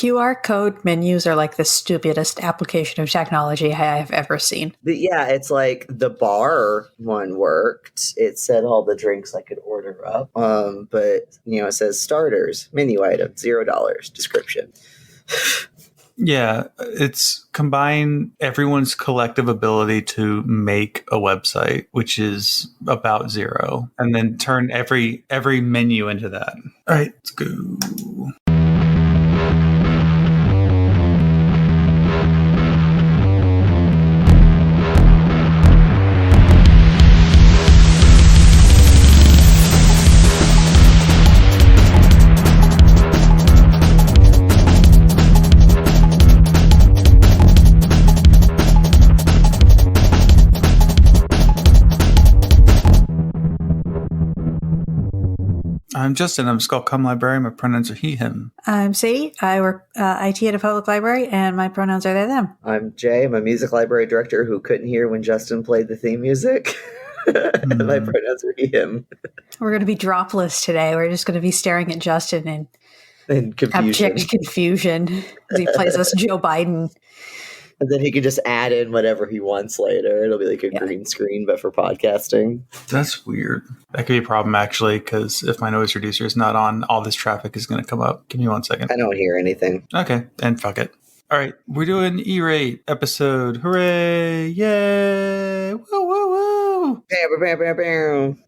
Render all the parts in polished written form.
QR code menus are like the stupidest application of technology I have ever seen. But yeah, it's like the bar one worked. It said all the drinks I could order up. But it says starters, menu item, $0, description. Yeah, it's combine everyone's collective ability to make a website, which is about 0, and then turn every menu into that. All right, let's go. I'm Justin. I'm Skullcom Librarian. My pronouns are he, him. I'm Sadie. I work IT at a public library, and my pronouns are they, them. I'm Jay. I'm a music library director who couldn't hear when Justin played the theme music. And my pronouns are he, him. We're going to be dropless today. We're just going to be staring at Justin in confusion. Abject confusion as he plays us Joe Biden. And then he can just add in whatever he wants later. It'll be like a green screen, but for podcasting. That's weird. That could be a problem, actually, because if my noise reducer is not on, all this traffic is going to come up. Give me 1 second. I don't hear anything. Okay, and fuck it. All right, we're doing E-Rate episode. Hooray! Yay! Woo, woo, woo!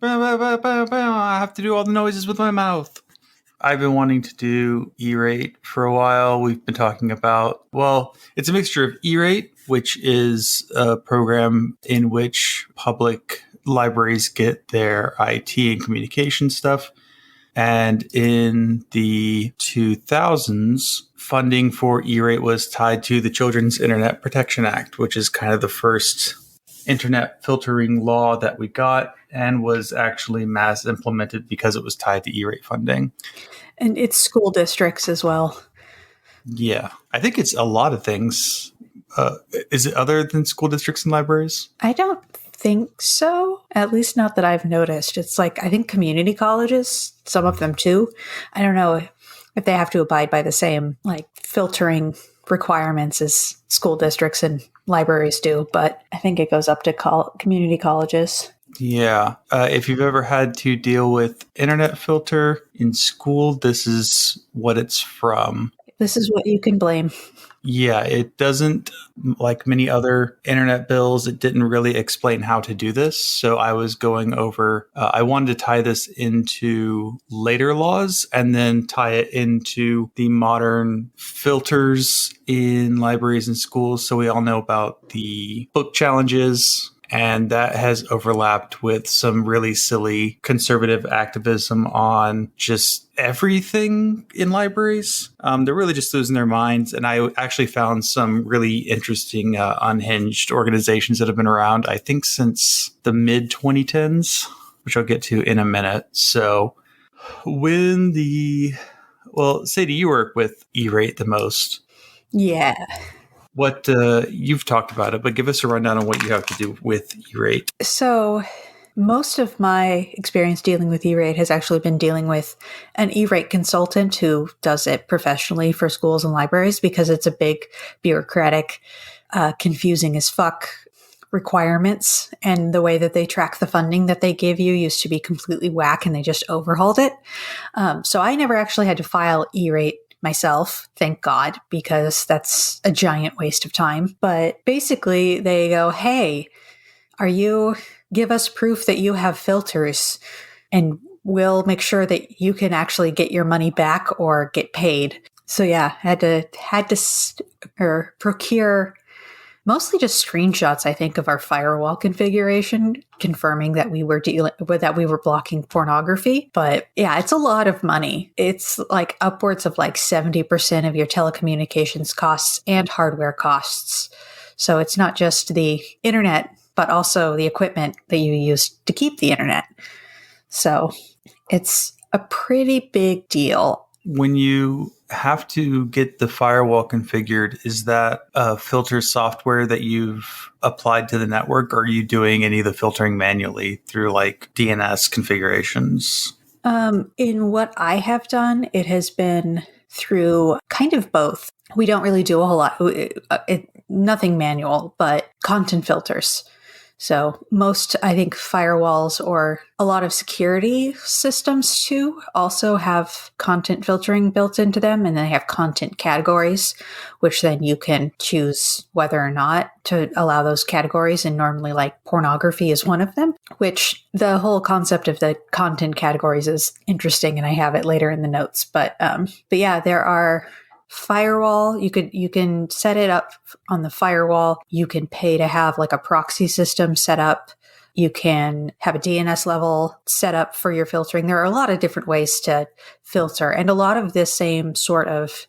I have to do all the noises with my mouth. I've been wanting to do E-Rate for a while. We've been talking about, it's a mixture of E-Rate, which is a program in which public libraries get their IT and communication stuff. And in the 2000s, funding for E-Rate was tied to the Children's Internet Protection Act, which is kind of the first internet filtering law that we got, and was actually mass implemented because it was tied to E-Rate funding. And it's school districts as well. Yeah. I think it's a lot of things. Is it other than school districts and libraries? I don't think so. At least not that I've noticed. It's like, I think community colleges, some of them too. I don't know if they have to abide by the same like filtering requirements as school districts and libraries do, but I think it goes up to community colleges. Yeah. If you've ever had to deal with internet filter in school, this is what it's from. This is what you can blame. Yeah, it doesn't, like many other internet bills, it didn't really explain how to do this. So I was going over, I wanted to tie this into later laws and then tie it into the modern filters in libraries and schools. So we all know about the book challenges, and that has overlapped with some really silly conservative activism on just everything in libraries. They're really just losing their minds. And I actually found some really interesting unhinged organizations that have been around, I think, since the mid-2010s, which I'll get to in a minute. So Sadie, you work with E-Rate the most. Yeah. What you've talked about it, but give us a rundown on what you have to do with E-Rate. So most of my experience dealing with E-Rate has actually been dealing with an E-Rate consultant who does it professionally for schools and libraries because it's a big bureaucratic, confusing as fuck requirements. And the way that they track the funding that they give you used to be completely whack, and they just overhauled it. So I never actually had to file E-Rate myself, thank God, because that's a giant waste of time. But basically they go, hey, give us proof that you have filters and we'll make sure that you can actually get your money back or get paid. So yeah, had to procure mostly just screenshots, I think, of our firewall configuration, confirming that we were blocking pornography. But yeah, it's a lot of money. It's like upwards of like 70% of your telecommunications costs and hardware costs. So it's not just the internet, but also the equipment that you use to keep the internet. So it's a pretty big deal. When you have to get the firewall configured, is that a filter software that you've applied to the network, or are you doing any of the filtering manually through like DNS configurations? In what I have done, it has been through kind of both. We don't really do a whole lot, nothing manual, but content filters. So most, I think, firewalls or a lot of security systems too also have content filtering built into them. And they have content categories, which then you can choose whether or not to allow those categories. And normally like pornography is one of them, which the whole concept of the content categories is interesting. And I have it later in the notes. But yeah, there are firewall. You can set it up on the firewall. You can pay to have like a proxy system set up. You can have a DNS level set up for your filtering. There are a lot of different ways to filter, and a lot of this same sort of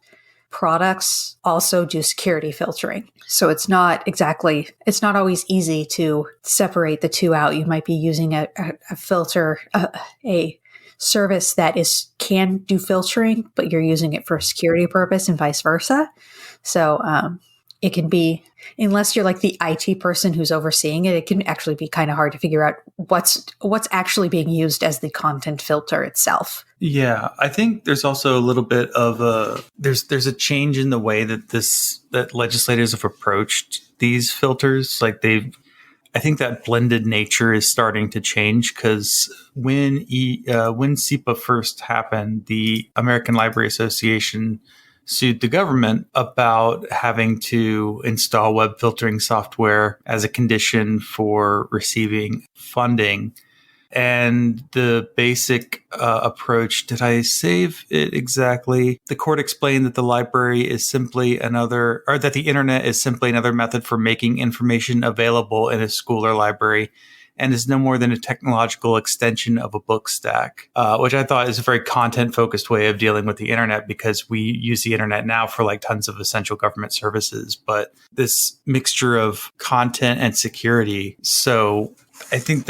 products also do security filtering. So it's not always easy to separate the two out. You might be using a filter, a service that can do filtering, but you're using it for a security purpose and vice versa. So it can be, unless you're like the IT person who's overseeing it, it can actually be kind of hard to figure out what's actually being used as the content filter itself. Yeah, I think there's also a little bit of there's a change in the way that legislators have approached these filters. Like I think that blended nature is starting to change, because when CIPA first happened, the American Library Association sued the government about having to install web filtering software as a condition for receiving funding. And the basic approach, did I save it exactly? The court explained that the library is simply that the internet is simply another method for making information available in a school or library, and is no more than a technological extension of a book stack, which I thought is a very content-focused way of dealing with the internet, because we use the internet now for like tons of essential government services. But this mixture of content and security. So I think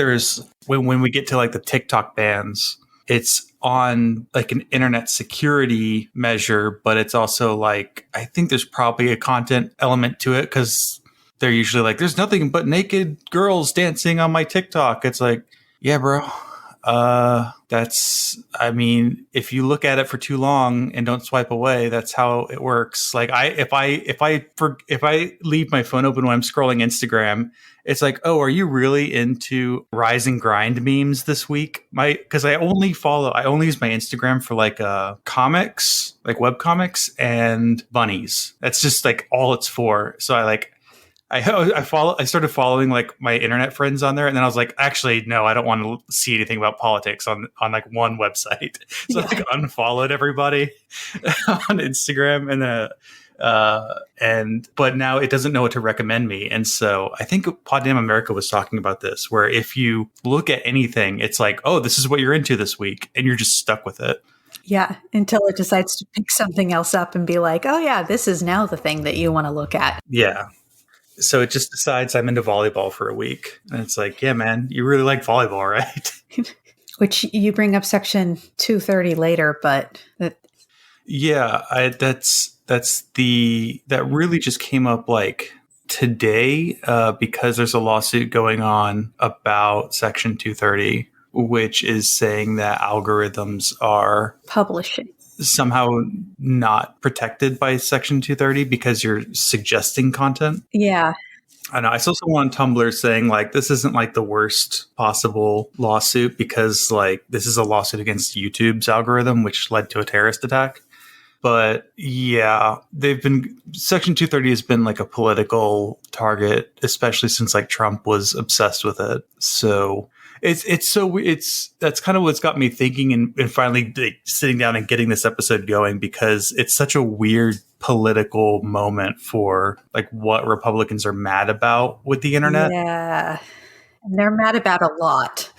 when we get to like the TikTok bans, it's on like an internet security measure, but it's also like, I think there's probably a content element to it, because they're usually like, there's nothing but naked girls dancing on my TikTok. It's like, yeah, bro. If you look at it for too long and don't swipe away, that's how it works. Like if I leave my phone open when I'm scrolling Instagram, it's like, oh, are you really into Rise and Grind memes this week? Because I only use my Instagram for like comics, like web comics and bunnies. That's just like all it's for. So I started following like my internet friends on there, and then I was like, actually, no, I don't want to see anything about politics on like one website. So I like unfollowed everybody on Instagram, but now it doesn't know what to recommend me. And so I think Poddamn America was talking about this, where if you look at anything, it's like, oh, this is what you're into this week, and you're just stuck with it. Yeah, until it decides to pick something else up and be like, oh yeah, this is now the thing that you want to look at. Yeah. So it just decides I'm into volleyball for a week. And it's like, yeah, man, you really like volleyball, right? Which you bring up section 230 later, but... Yeah, that really just came up like today because there's a lawsuit going on about section 230, which is saying that algorithms are... publishing. Somehow not protected by section 230 because you're suggesting content. Yeah. I know. I saw someone on Tumblr saying like, this isn't like the worst possible lawsuit, because like this is a lawsuit against YouTube's algorithm, which led to a terrorist attack. But yeah, section 230 has been like a political target, especially since like Trump was obsessed with it. So that's kind of what's got me thinking and finally like, sitting down and getting this episode going, because it's such a weird political moment for like what Republicans are mad about with the internet. Yeah. And they're mad about a lot.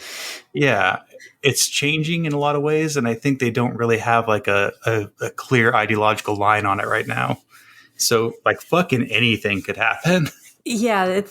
Yeah. It's changing in a lot of ways. And I think they don't really have like a clear ideological line on it right now. So like fucking anything could happen. Yeah,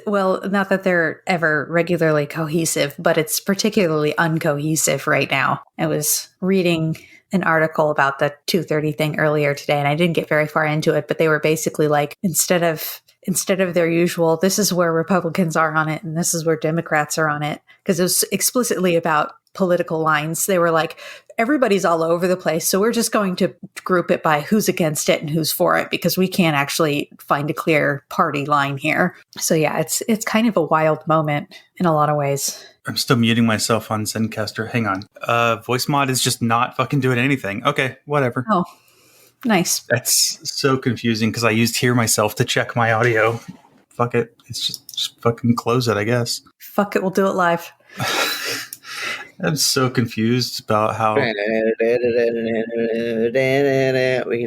well, not that they're ever regularly cohesive, but it's particularly uncohesive right now. I was reading an article about the 230 thing earlier today, and I didn't get very far into it, but they were basically like, instead of their usual, this is where Republicans are on it, and this is where Democrats are on it, because it was explicitly about political lines. They were like, everybody's all over the place, so we're just going to group it by who's against it and who's for it, because we can't actually find a clear party line here. So yeah, it's kind of a wild moment in a lot of ways. I'm still muting myself on Zencaster. Hang on. Voice mod is just not fucking doing anything. Okay, whatever. Oh, nice. That's so confusing because I used Hear Myself to check my audio. Fuck it. It's just fucking close it, I guess. Fuck it, we'll do it live. I'm so confused about how... We can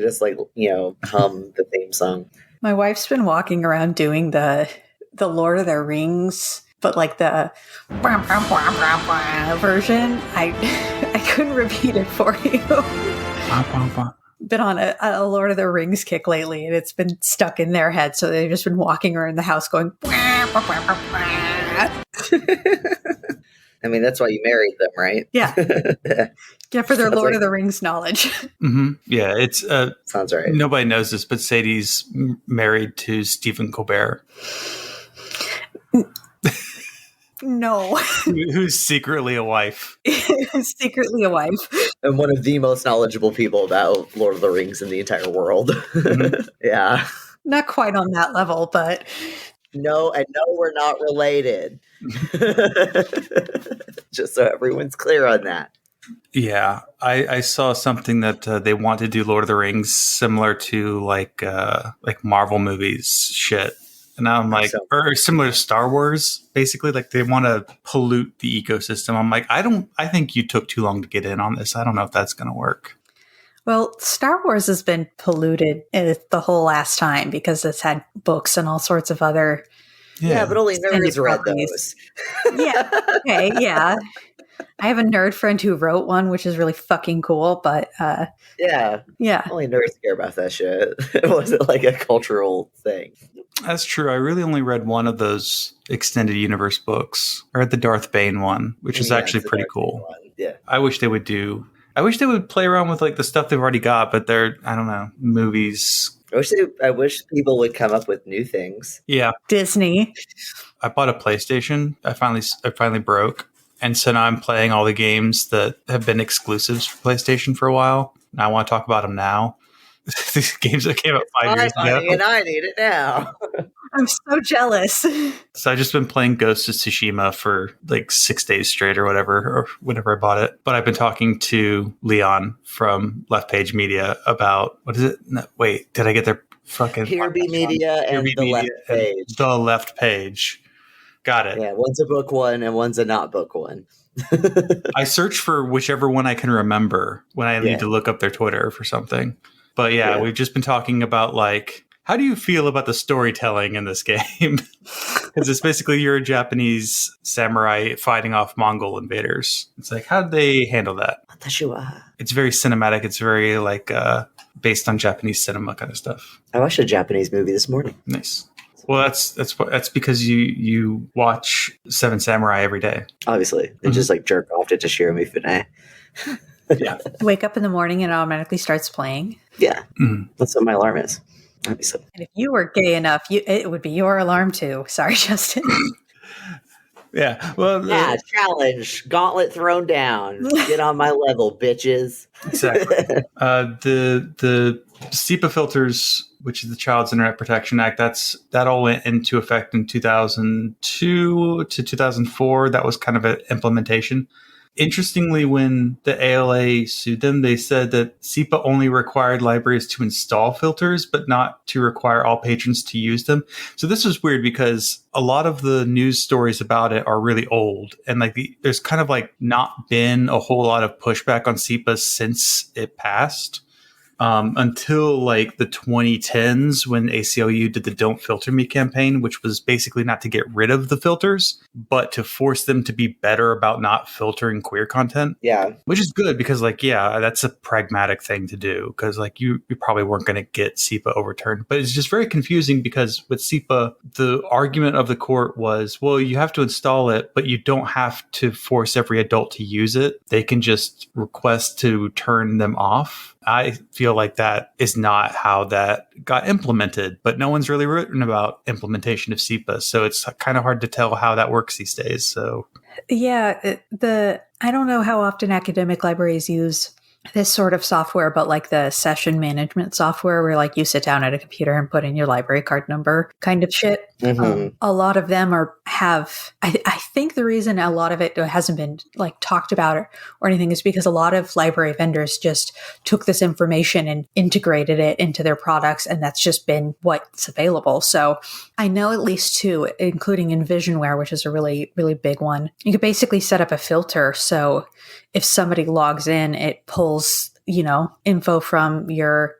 just hum the theme song. My wife's been walking around doing the Lord of the Rings, but like the version. I couldn't repeat it for you. Been on a Lord of the Rings kick lately, and it's been stuck in their head, so they've just been walking around the house going... I mean, that's why you married them, right? Yeah. Yeah, for their Lord of the Rings knowledge. Mm-hmm. Yeah, it's... Sounds right. Nobody knows this, but Sadie's married to Stephen Colbert. No. Who's secretly a wife. Secretly a wife. And one of the most knowledgeable people about Lord of the Rings in the entire world. Mm-hmm. Yeah. Not quite on that level, but... No, we're not related. Just so everyone's clear on that. Yeah, I saw something that they want to do Lord of the Rings similar to like Marvel movies shit. And I'm like, or similar to Star Wars, basically, like they want to pollute the ecosystem. I'm like, I think you took too long to get in on this. I don't know if that's going to work. Well, Star Wars has been polluted the whole last time because it's had books and all sorts of other... Yeah, but only nerds read those. Yeah, okay, yeah. I have a nerd friend who wrote one, which is really fucking cool, but... Yeah. Only nerds care about that shit. It wasn't like a cultural thing. That's true. I really only read one of those extended universe books. I read the Darth Bane one, which is actually pretty cool. Yeah. I wish they would play around with like the stuff they've already got, but they're, I don't know, movies. I wish people would come up with new things. Yeah. Disney. I bought a PlayStation. I finally broke. And so now I'm playing all the games that have been exclusives for PlayStation for a while. And I want to talk about them now. These games that came out 5 years ago. And I need it now. I'm so jealous. So I've just been playing Ghost of Tsushima for like 6 days straight or whatever, or whenever I bought it. But I've been talking to Leon from Left Page Media about, what is it? No, wait, did I get their fucking... Here Be Media and The Left Page. The Left Page. Got it. Yeah, one's a book one and one's a not book one. I search for whichever one I can remember when I need to look up their Twitter for something. But yeah, we've just been talking about like, how do you feel about the storytelling in this game? Because it's basically you're a Japanese samurai fighting off Mongol invaders. It's like, how did they handle that? It's very cinematic. It's very like based on Japanese cinema kind of stuff. I watched a Japanese movie this morning. Nice. Well, that's because you watch Seven Samurai every day. Obviously, they just like jerk off to Toshiro Mifune. Yeah. Wake up in the morning and it automatically starts playing. Yeah. Mm-hmm. That's what my alarm is. Obviously. And if you were gay enough, it would be your alarm too. Sorry, Justin. Yeah. Well, challenge. Gauntlet thrown down. Get on my level, bitches. Exactly. The CIPA filters, which is the Child's Internet Protection Act, that all went into effect in 2002 to 2004. That was kind of an implementation. Interestingly, when the ALA sued them, they said that CIPA only required libraries to install filters, but not to require all patrons to use them. So this was weird because a lot of the news stories about it are really old. And like there's kind of like not been a whole lot of pushback on CIPA since it passed. Until like the 2010s when ACLU did the Don't Filter Me campaign, which was basically not to get rid of the filters, but to force them to be better about not filtering queer content. Yeah. Which is good because like, yeah, that's a pragmatic thing to do because like you probably weren't going to get CIPA overturned. But it's just very confusing because with CIPA, the argument of the court was, well, you have to install it, but you don't have to force every adult to use it. They can just request to turn them off. I feel like that is not how that got implemented, but no one's really written about implementation of CIPA. So it's kind of hard to tell how that works these days. So Yeah, I don't know how often academic libraries use this sort of software, but like the session management software where like you sit down at a computer and put in your library card number kind of shit. A lot of them I think the reason a lot of it hasn't been like talked about or anything is because a lot of library vendors just took this information and integrated it into their products, and that's just been what's available. So I know at least two, including Envisionware, which is a really, really big one. You could basically set up a filter. So if somebody logs in, it pulls, info from your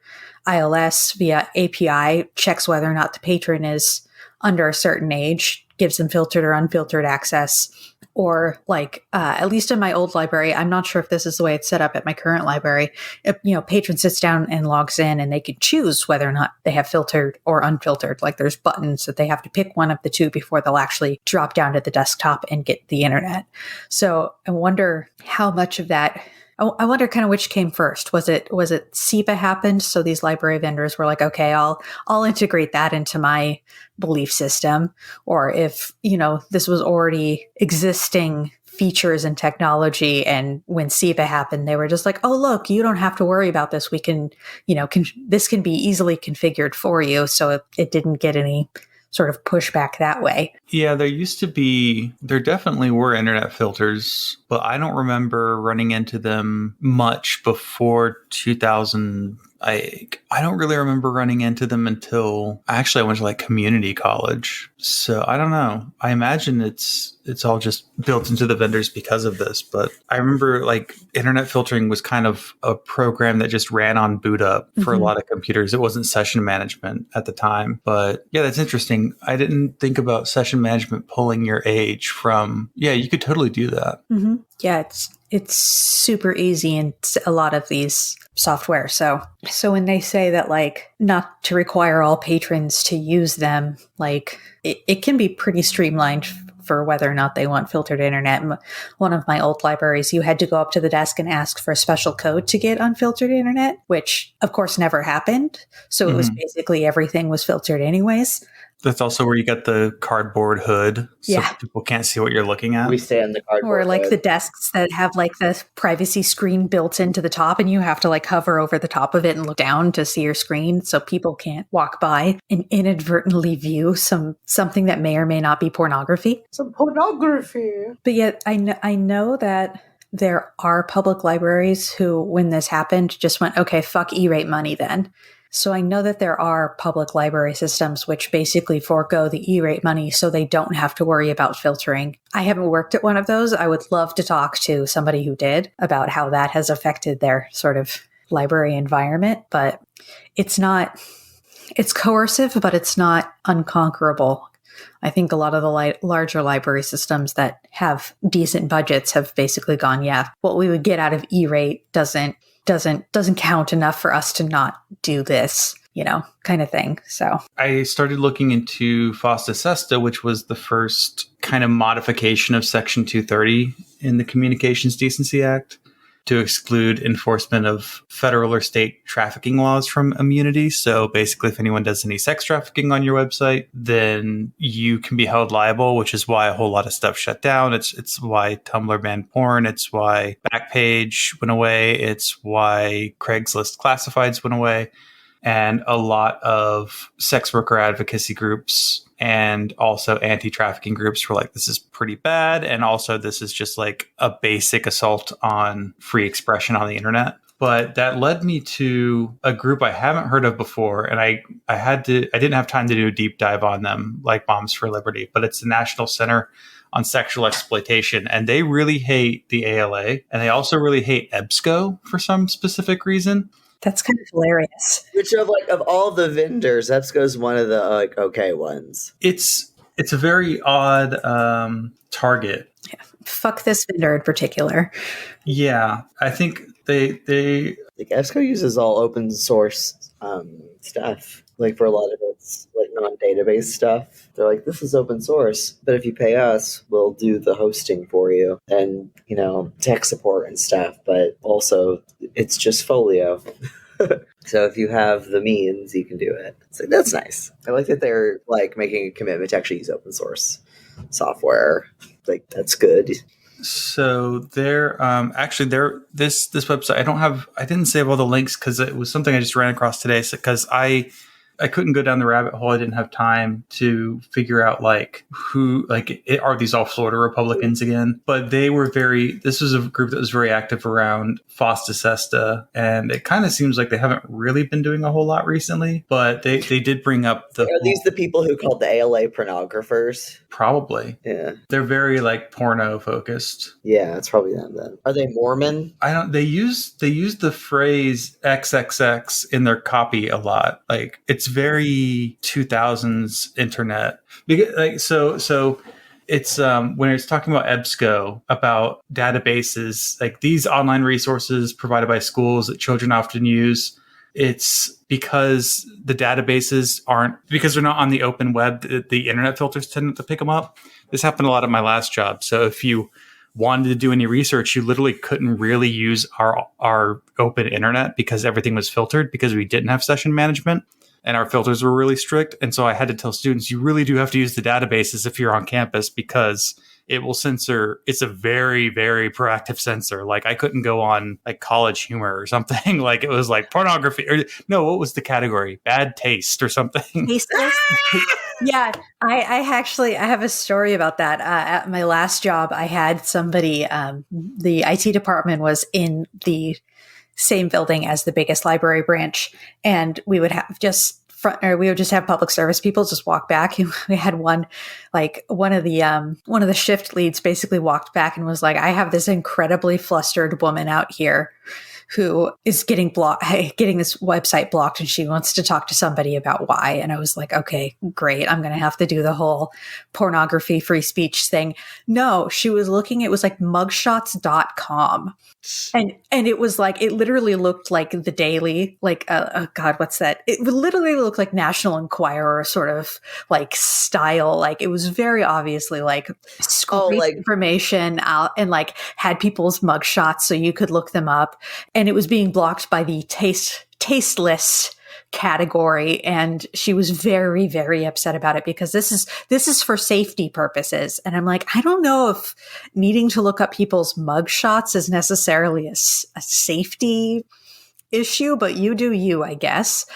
ILS via API, checks whether or not the patron is under a certain age, gives them filtered or unfiltered access. Or like, at least in my old library, I'm not sure if this is the way it's set up at my current library. If, patron sits down and logs in and they can choose whether or not they have filtered or unfiltered. Like there's buttons that they have to pick one of the two before they'll actually drop down to the desktop and get the internet. So I wonder how much of that, I wonder kind of which came first. Was it CIPA happened? So these library vendors were like, okay, I'll integrate that into my belief system. Or if, this was already existing features and technology. And when CIPA happened, they were just like, oh, look, you don't have to worry about this. We can, this can be easily configured for you. So it didn't get any sort of pushback that way. Yeah, there definitely were internet filters, but I don't remember running into them much before 2000. I don't really remember running into them until I went to like community college. So I don't know. I imagine it's all just built into the vendors because of this. But I remember like internet filtering was kind of a program that just ran on boot up for a lot of computers. It wasn't session management at the time. But yeah, that's interesting. I didn't think about session management pulling your age from, you could totally do that. Mm-hmm. Yeah, it's super easy in a lot of these software. So when they say that like not to require all patrons to use them, like it can be pretty streamlined for whether or not they want filtered internet. One of my old libraries, you had to go up to the desk and ask for a special code to get unfiltered internet, which of course never happened. So it was basically everything was filtered anyways. That's also where you get the cardboard hood, so people can't see what you're looking at. We stay on the cardboard or like hood. the desks that have like the privacy screen built into the top, and you have to like hover over the top of it and look down to see your screen, so people can't walk by and inadvertently view something that may or may not be pornography. Some pornography. But yet, I know that there are public libraries who, when this happened, just went, okay, fuck E-rate money then. So I know that there are public library systems which basically forego the E-rate money so they don't have to worry about filtering. I haven't worked at one of those. I would love to talk to somebody who did about how that has affected their sort of library environment, but it's coercive, but it's not unconquerable. I think a lot of the larger library systems that have decent budgets have basically gone, what we would get out of E-rate doesn't count enough for us to not do this, kind of thing. So I started looking into FOSTA SESTA, which was the first kind of modification of Section 230 in the Communications Decency Act to exclude enforcement of federal or state trafficking laws from immunity. So basically, if anyone does any sex trafficking on your website, then you can be held liable, which is why a whole lot of stuff shut down. It's why Tumblr banned porn. It's why Backpage went away. It's why Craigslist classifieds went away. And a lot of sex worker advocacy groups and also anti-trafficking groups were like, this is pretty bad. And also this is just like a basic assault on free expression on the internet. But that led me to a group I haven't heard of before. And I didn't have time to do a deep dive on them like Moms for Liberty, but it's the National Center on Sexual Exploitation. And they really hate the ALA. And they also really hate EBSCO for some specific reason. That's kind of hilarious. Which of all the vendors, EBSCO's one of the okay ones. It's a very odd target. Yeah. Fuck this vendor in particular. Yeah, I think they like EBSCO uses all open source stuff. Like for a lot of its like non-database stuff, they're like, this is open source, but if you pay us, we'll do the hosting for you and tech support and stuff. But also, it's just Folio. So if you have the means, you can do it. So that's nice. I like that they're like making a commitment to actually use open source. software. Like, that's good. So this website, I didn't save all the links because it was something I just ran across today. Because I couldn't go down the rabbit hole. I didn't have time to figure out are these all Florida Republicans again? But this was a group that was very active around FOSTA SESTA. And it kind of seems like they haven't really been doing a whole lot recently, but they did bring up Are these the people who called the ALA pornographers? Probably. Yeah. They're very porno focused. Yeah, it's probably them then. Are they Mormon? They use the phrase XXX in their copy a lot. Like, it's very 2000s internet. Because so it's when it's talking about EBSCO, about databases, like these online resources provided by schools that children often use. It's because the databases because they're not on the open web, the internet filters tend to pick them up. This happened a lot at my last job. So if you wanted to do any research, you literally couldn't really use our open internet because everything was filtered because we didn't have session management and our filters were really strict. And so I had to tell students, you really do have to use the databases if you're on campus because it will censor. It's a very, very proactive censor. Like, I couldn't go on College Humor or something. Like, it was pornography or no, what was the category? Bad taste or something. Tasteless? Yeah, I have a story about that. At my last job, I had somebody, the IT department was in the same building as the biggest library branch. And we would have we would just have public service people just walk back. We had one of the shift leads basically walked back and was like, I have this incredibly flustered woman out here who is getting this website blocked, and she wants to talk to somebody about why. And I was like, okay, great. I'm going to have to do the whole pornography free speech thing. No, she was looking, it was mugshots.com. And it was it literally looked like the Daily, God, what's that? It literally looked like National Enquirer sort of style. It was very obviously information out and had people's mugshots so you could look them up. And it was being blocked by the tasteless category. And she was very, very upset about it because this is for safety purposes. And I'm like, I don't know if needing to look up people's mugshots is necessarily a safety issue, but you do you, I guess.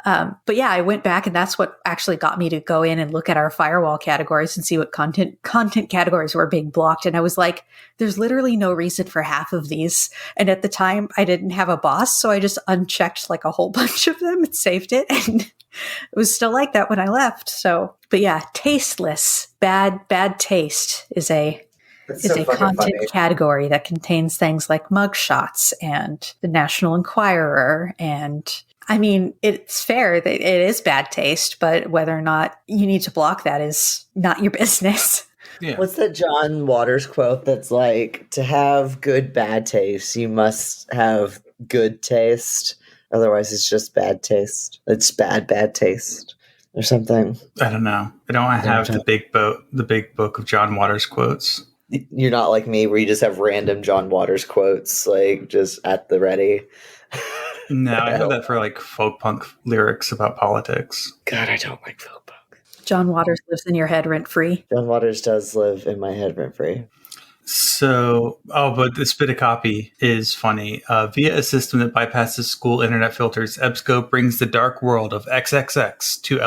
But yeah, I went back, and that's what actually got me to go in and look at our firewall categories and see what content categories were being blocked. And I was like, there's literally no reason for half of these. And at the time, I didn't have a boss, so I just unchecked a whole bunch of them and saved it. And it was still like that when I left. So, but yeah, tasteless, bad taste is a content category that contains things like mugshots and the National Enquirer. And I mean, it's fair that it is bad taste, but whether or not you need to block that is not your business. Yeah. What's that John Waters quote that's to have good bad taste, you must have good taste. Otherwise, it's just bad taste. It's bad taste or something. I don't know. I don't have the big book of John Waters quotes. You're not like me where you just have random John Waters quotes just at the ready. No, I have that for folk punk lyrics about politics. God, I don't like folk punk. John Waters lives in your head rent free. John Waters does live in my head rent free. So, but this bit of copy is funny. Via a system that bypasses school internet filters, EBSCO brings the dark world of XXX to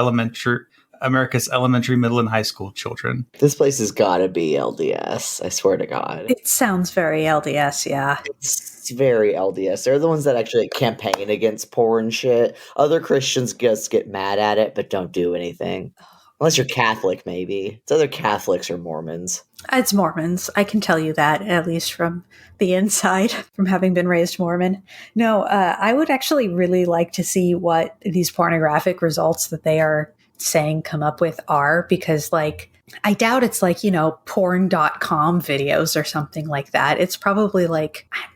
America's elementary, middle, and high school children. This place has got to be LDS. I swear to God. It sounds very LDS, yeah. It's very LDS. They're the ones that actually campaign against porn shit. Other Christians just get mad at it, but don't do anything. Unless you're Catholic, maybe. It's either Catholics or Mormons. It's Mormons. I can tell you that, at least from the inside, from having been raised Mormon. No, I would actually really like to see what these pornographic results that they are saying come up with are, because I doubt it's porn.com videos or something like that. It's probably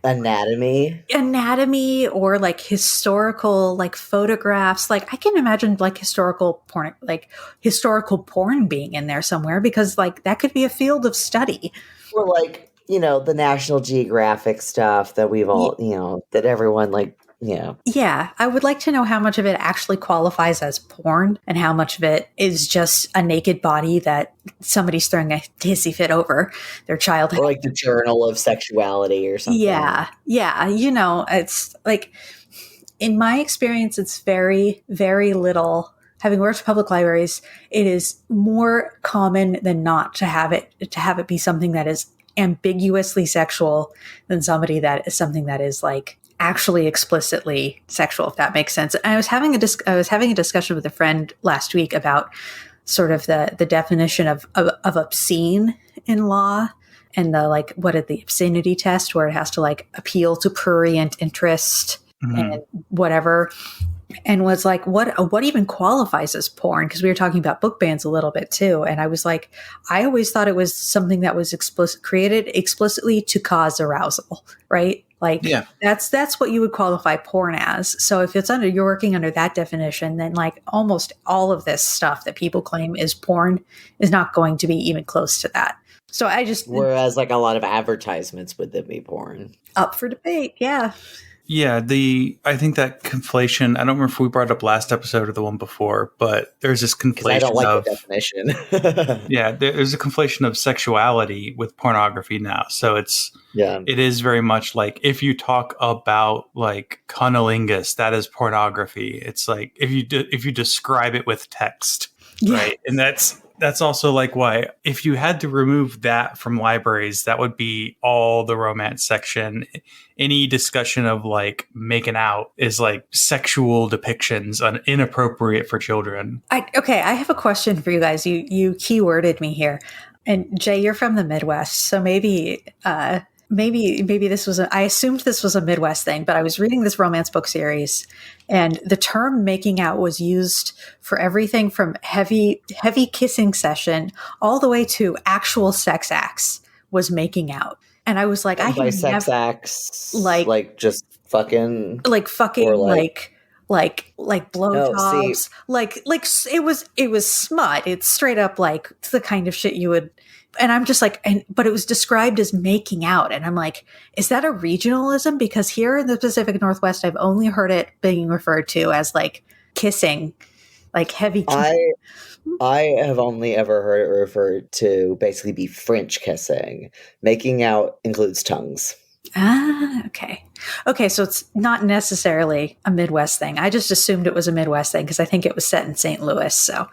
anatomy or historical photographs. I can imagine historical porn being in there somewhere, because that could be a field of study. Or the National Geographic stuff that we've all, that everyone Yeah. Yeah, I would like to know how much of it actually qualifies as porn and how much of it is just a naked body that somebody's throwing a hissy fit over their child. Or like the Journal of Sexuality or something. Yeah, yeah. It's like, in my experience, it's very, very little. Having worked in public libraries, it is more common than not to have it be something that is ambiguously sexual than something that is like actually explicitly sexual, if that makes sense. And I was having a discussion with a friend last week about sort of the definition of obscene in law, and the obscenity test, where it has to like appeal to prurient interest and whatever, and was like, what even qualifies as porn? Because we were talking about book bans a little bit too, and I was like, I always thought it was something that was created explicitly to cause arousal, right? Like, Yeah. that's what you would qualify porn as. So if you're working under that definition, then like almost all of this stuff that people claim is porn is not going to be even close to that. So Whereas like a lot of advertisements would then be porn. Up for debate. Yeah. Yeah, I think that conflation, I don't remember if we brought it up last episode or the one before, but there's this conflation I don't like of the definition. yeah, there's a conflation of sexuality with pornography now. So it is very much like, if you talk about like cunnilingus, that is pornography. It's like if you describe it with text, right? And that's also like why, if you had to remove that from libraries, that would be all the romance section. Any discussion of like making out is like sexual depictions inappropriate for children. I have a question for you guys. You keyworded me here, and Jay, you're from the Midwest, so maybe this was I assumed this was a Midwest thing, but I was reading this romance book series, and the term making out was used for everything from heavy kissing session all the way to actual sex acts was making out. And I was like, by sex acts, like just fucking, like fucking, or like blowjobs, it was smut. It's straight up like the kind of shit you would. And I'm just like, but it was described as making out. And I'm like, is that a regionalism? Because here in the Pacific Northwest, I've only heard it being referred to as like kissing, like heavy kissing. I have only ever heard it referred to basically be French kissing. Making out includes tongues. Ah, okay. Okay, so it's not necessarily a Midwest thing. I just assumed it was a Midwest thing because I think it was set in St. Louis. So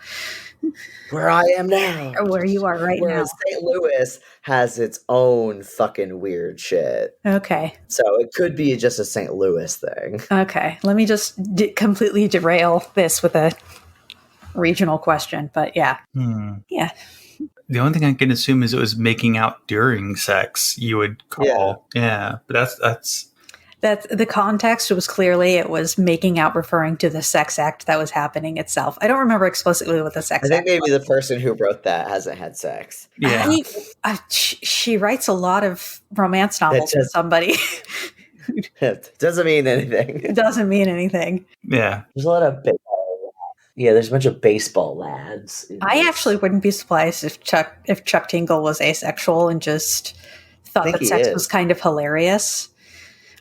where I am now, or where you are right now. Whereas St. Louis has its own fucking weird shit. Okay. So it could be just a St. Louis thing. Okay. Let me just completely derail this with a regional question, but yeah. Yeah. The only thing I can assume is it was making out during sex, you would call. Yeah. But that's the context was clearly it was making out, referring to the sex act that was happening itself. I don't remember explicitly what the sex act I think maybe was. the person who wrote that hasn't had sex. Yeah. She writes a lot of romance novels with somebody. It doesn't mean anything. It doesn't mean anything. Yeah. There's a lot of there's a bunch of baseball lads. I actually wouldn't be surprised if Chuck Tingle was asexual and just thought that sex was kind of hilarious.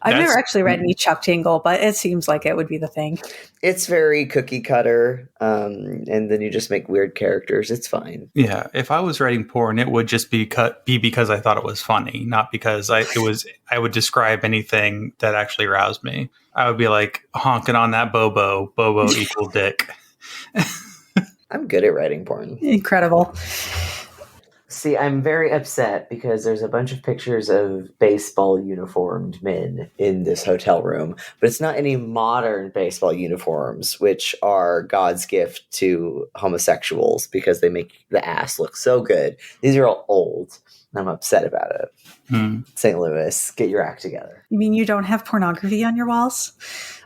I've never actually read any Chuck Tingle, but it seems like it would be the thing. It's very cookie cutter, and then you just make weird characters. It's fine. Yeah, if I was writing porn, it would just be because I thought it was funny, not because I would describe anything that actually aroused me. I would be like honking on that bobo equal dick. I'm good at writing porn. Incredible. See, I'm very upset because there's a bunch of pictures of baseball uniformed men in this hotel room, but it's not any modern baseball uniforms, which are God's gift to homosexuals because they make the ass look so good. These are all old. I'm upset about it. St. Louis, get your act together. You mean you don't have pornography on your walls?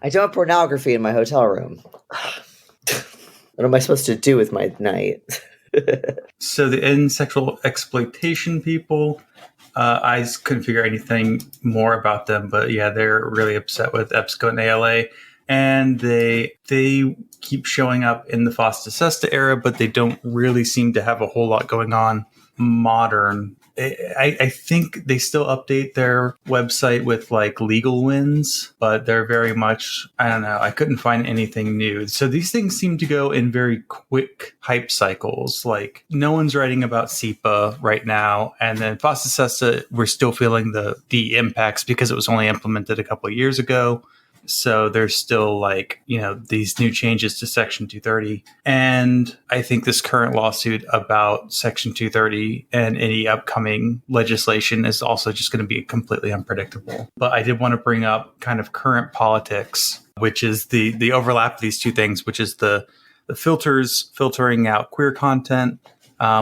I don't have pornography in my hotel room. What am I supposed to do with my night? So the end sexual exploitation people, I couldn't figure anything more about them, but yeah, they're really upset with EBSCO and ALA, and they keep showing up in the FOSTA SESTA era, but they don't really seem to have a whole lot going on modern I think they still update their website with like legal wins, but they're very much, I don't know, I couldn't find anything new. So these things seem to go in very quick hype cycles. Like no one's writing about CIPA right now. And then FOSTA SESTA, we're still feeling the impacts because it was only implemented a couple of years ago. So there's still like, these new changes to Section 230. And I think this current lawsuit about Section 230 and any upcoming legislation is also just going to be completely unpredictable. But I did want to bring up kind of current politics, which is the overlap of these two things, which is the filtering out queer content,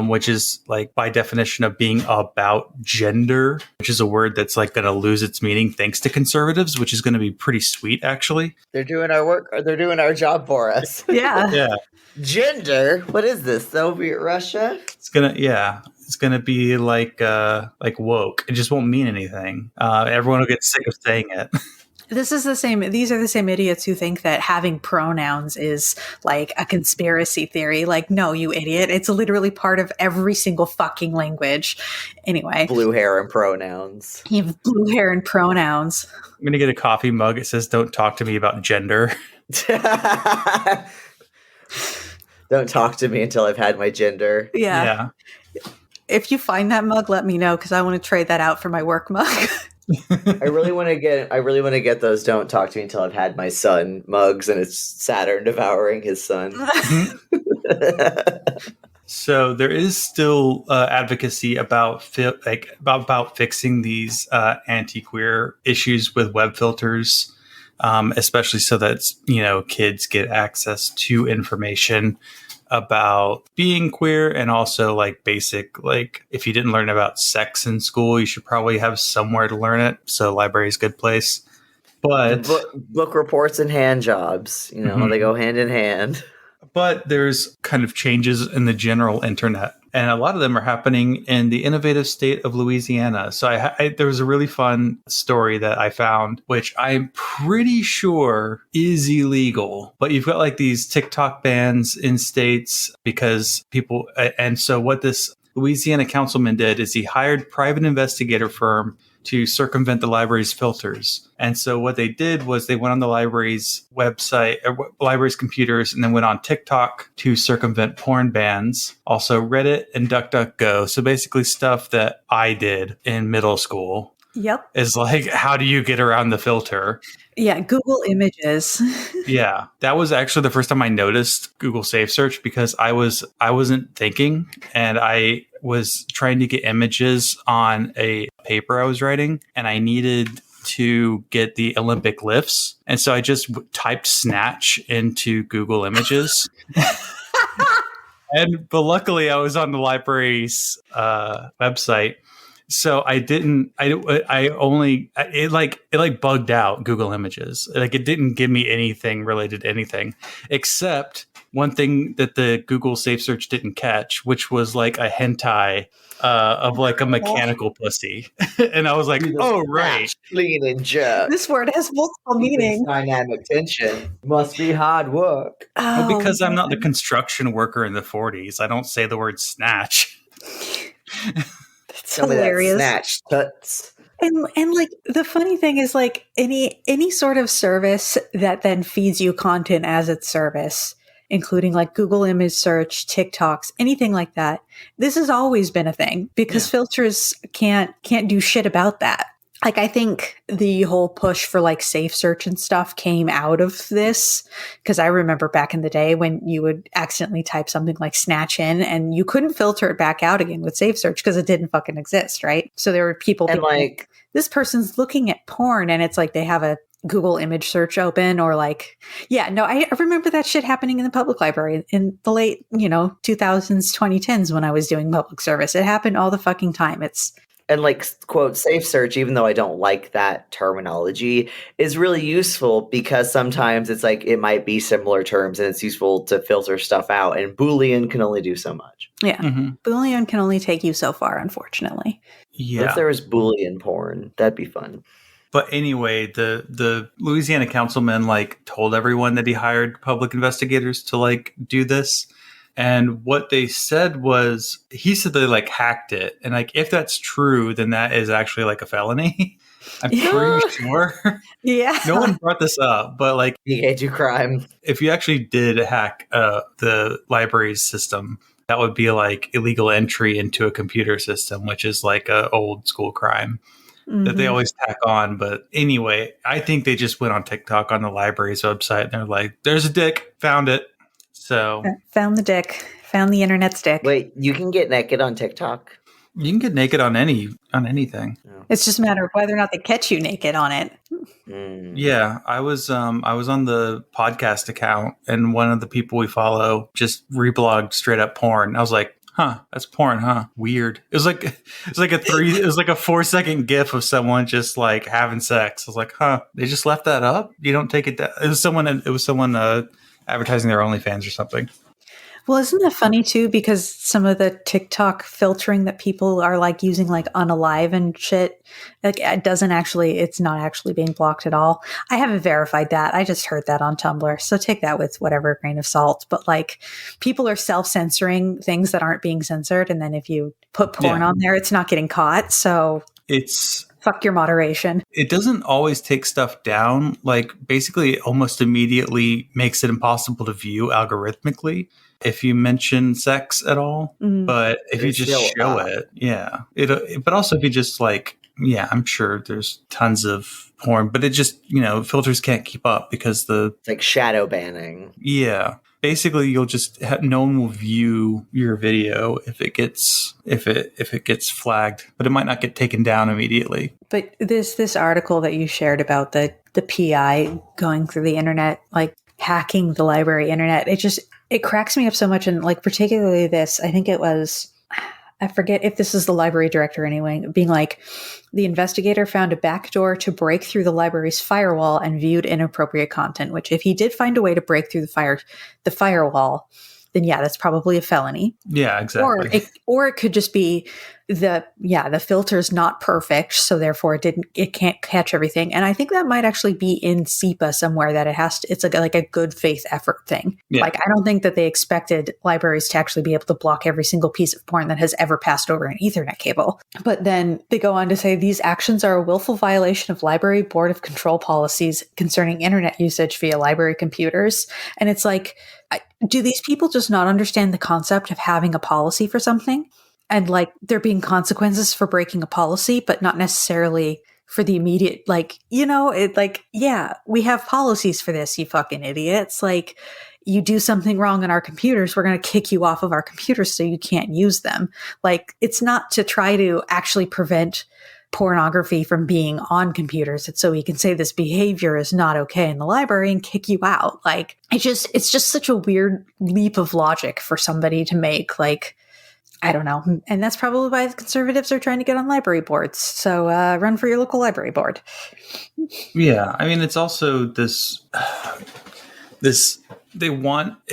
which is like by definition of being about gender, which is a word that's like going to lose its meaning thanks to conservatives, which is going to be pretty sweet, actually. They're doing our work. Or they're doing our job for us. Yeah. Gender? What is this? Soviet Russia? It's gonna be like woke. It just won't mean anything. Everyone will get sick of saying it. These are the same idiots who think that having pronouns is like a conspiracy theory. Like, no, you idiot. It's literally part of every single fucking language. Anyway. Blue hair and pronouns. You have blue hair and pronouns. I'm going to get a coffee mug. It says, "Don't talk to me about gender." Don't talk to me until I've had my gender. Yeah. If you find that mug, let me know because I want to trade that out for my work mug. I really want to get those "Don't talk to me until I've had my son" mugs, and it's Saturn devouring his son. So there is still advocacy about fixing these anti-queer issues with web filters, especially so that kids get access to information about being queer, and also like basic, like if you didn't learn about sex in school, you should probably have somewhere to learn it. So library is a good place. But book reports and hand jobs, they go hand in hand. But there's kind of changes in the general internet, and a lot of them are happening in the innovative state of Louisiana. So there was a really fun story that I found, which I'm pretty sure is illegal. But you've got like these TikTok bans in states because people, and so what this Louisiana councilman did is he hired private investigator firm to circumvent the library's filters. And so what they did was they went on the library's website, or library's computers, and then went on TikTok to circumvent porn bans. Also Reddit and DuckDuckGo. So basically stuff that I did in middle school. Yep. Is like, how do you get around the filter? Yeah, Google Images. Yeah, that was actually the first time I noticed Google Safe Search because I wasn't thinking, and I was trying to get images on a paper I was writing, and I needed to get the Olympic lifts, and so I just typed snatch into Google Images. But luckily I was on the library's website. So it bugged out Google Images. Like it didn't give me anything related to anything except one thing that the Google Safe Search didn't catch, which was like a hentai of like a mechanical pussy. And I was like, oh, right. Clean and jerk. This word has multiple meanings. Dynamic tension. Must be hard work. Well, because I'm not the construction worker in the 40s. I don't say the word snatch. It's hilarious. Snatch tuts. And like the funny thing is like any sort of service that then feeds you content as its service, including like Google image search, TikToks, anything like that. This has always been a thing because filters can't do shit about that. Like, I think the whole push for like safe search and stuff came out of this because I remember back in the day when you would accidentally type something like snatch in and you couldn't filter it back out again with safe search because it didn't fucking exist, right? So there were people and like this person's looking at porn and it's like they have a Google image search open or like, I remember that shit happening in the public library in the late, 2000s, 2010s when I was doing public service. It happened all the fucking time. And like, quote, safe search, even though I don't like that terminology, is really useful because sometimes it's like it might be similar terms and it's useful to filter stuff out. And Boolean can only do so much. Yeah. Mm-hmm. Boolean can only take you so far, unfortunately. Yeah. If there was Boolean porn, that'd be fun. But anyway, the Louisiana councilman like told everyone that he hired public investigators to like do this. And what they said was, he said they like hacked it. And like, if that's true, then that is actually like a felony. I'm pretty sure. Yeah. No one brought this up, but like, You can't do crime. if you actually did hack the library's system, that would be like illegal entry into a computer system, which is like a old school crime that they always tack on. But anyway, I think they just went on TikTok on the library's website and they're like, there's a dick, found it. So Found the dick, found the internet's dick. Wait, you can get naked on TikTok? you can get naked on anything. It's just a matter of whether or not they catch you naked on it. Yeah, I was on the podcast account, and one of the people we follow just reblogged straight up porn. I was like, huh, that's porn, huh? Weird. It was like a 4-second gif of someone just like having sex. I was like, huh, they just left that up? You don't take it down. It was someone advertising their OnlyFans or something. Well, isn't that funny too? Because some of the TikTok filtering that people are like using, like unalive and shit, like it's not actually being blocked at all. I haven't verified that. I just heard that on Tumblr. So take that with whatever grain of salt. But like, people are self-censoring things that aren't being censored. And then if you put porn on there, it's not getting caught. So It's fuck your moderation. It doesn't always take stuff down. Like, basically, it almost immediately makes it impossible to view algorithmically if you mention sex at all. But if you just show it, but also if you just like, I'm sure there's tons of porn, but it just, filters can't keep up because It's like shadow banning. Basically, you'll just no one will view your video if it gets flagged, but it might not get taken down immediately. But this article that you shared about the PI going through the internet, like hacking the library internet, it cracks me up so much. And like, particularly this, I think it was, I forget if this is the library director anyway, being like, the investigator found a backdoor to break through the library's firewall and viewed inappropriate content, which if he did find a way to break through the firewall, then that's probably a felony. Yeah, exactly. Or it could just be the filter's not perfect, so therefore it can't catch everything. And I think that might actually be in CIPA somewhere, that it's like a good faith effort thing. Yeah. Like, I don't think that they expected libraries to actually be able to block every single piece of porn that has ever passed over an Ethernet cable. But then they go on to say these actions are a willful violation of Library Board of Control policies concerning internet usage via library computers. And it's like, do these people just not understand the concept of having a policy for something? And like, there being consequences for breaking a policy, but not necessarily for the immediate, we have policies for this, you fucking idiots. Like, you do something wrong on our computers, we're going to kick you off of our computers so you can't use them. Like, it's not to try to actually prevent pornography from being on computers. It's so we can say this behavior is not okay in the library and kick you out. Like, it's just such a weird leap of logic for somebody to make. Like, I don't know. And that's probably why the conservatives are trying to get on library boards. So run for your local library board. Yeah. I mean, it's also this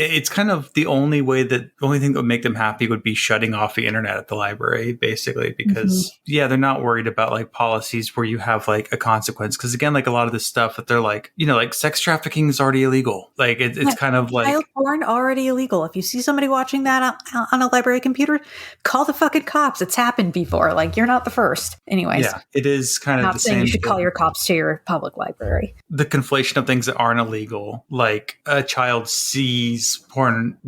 it's kind of the only thing that would make them happy would be shutting off the internet at the library, basically, because they're not worried about like policies where you have like a consequence. Because again, like a lot of this stuff that they're like, like sex trafficking is already illegal. Like it's kind of like child porn already illegal. If you see somebody watching that on a library computer, call the fucking cops. It's happened before. Like, you're not the first. Anyways, it is kind of not the saying same. You should call your cops to your public library. The conflation of things that aren't illegal, like a child sees porn,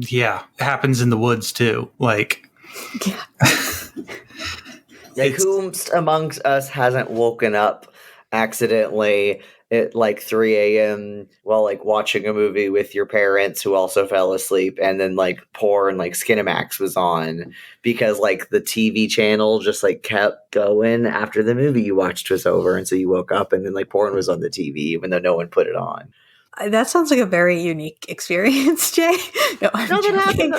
happens in the woods too. Like, who amongst us hasn't woken up accidentally at like 3 a.m. while like watching a movie with your parents who also fell asleep, and then like porn, like Skinamax was on because like the TV channel just like kept going after the movie you watched was over, and so you woke up and then like porn was on the TV even though no one put it on. That sounds like a very unique experience, Jay. That happened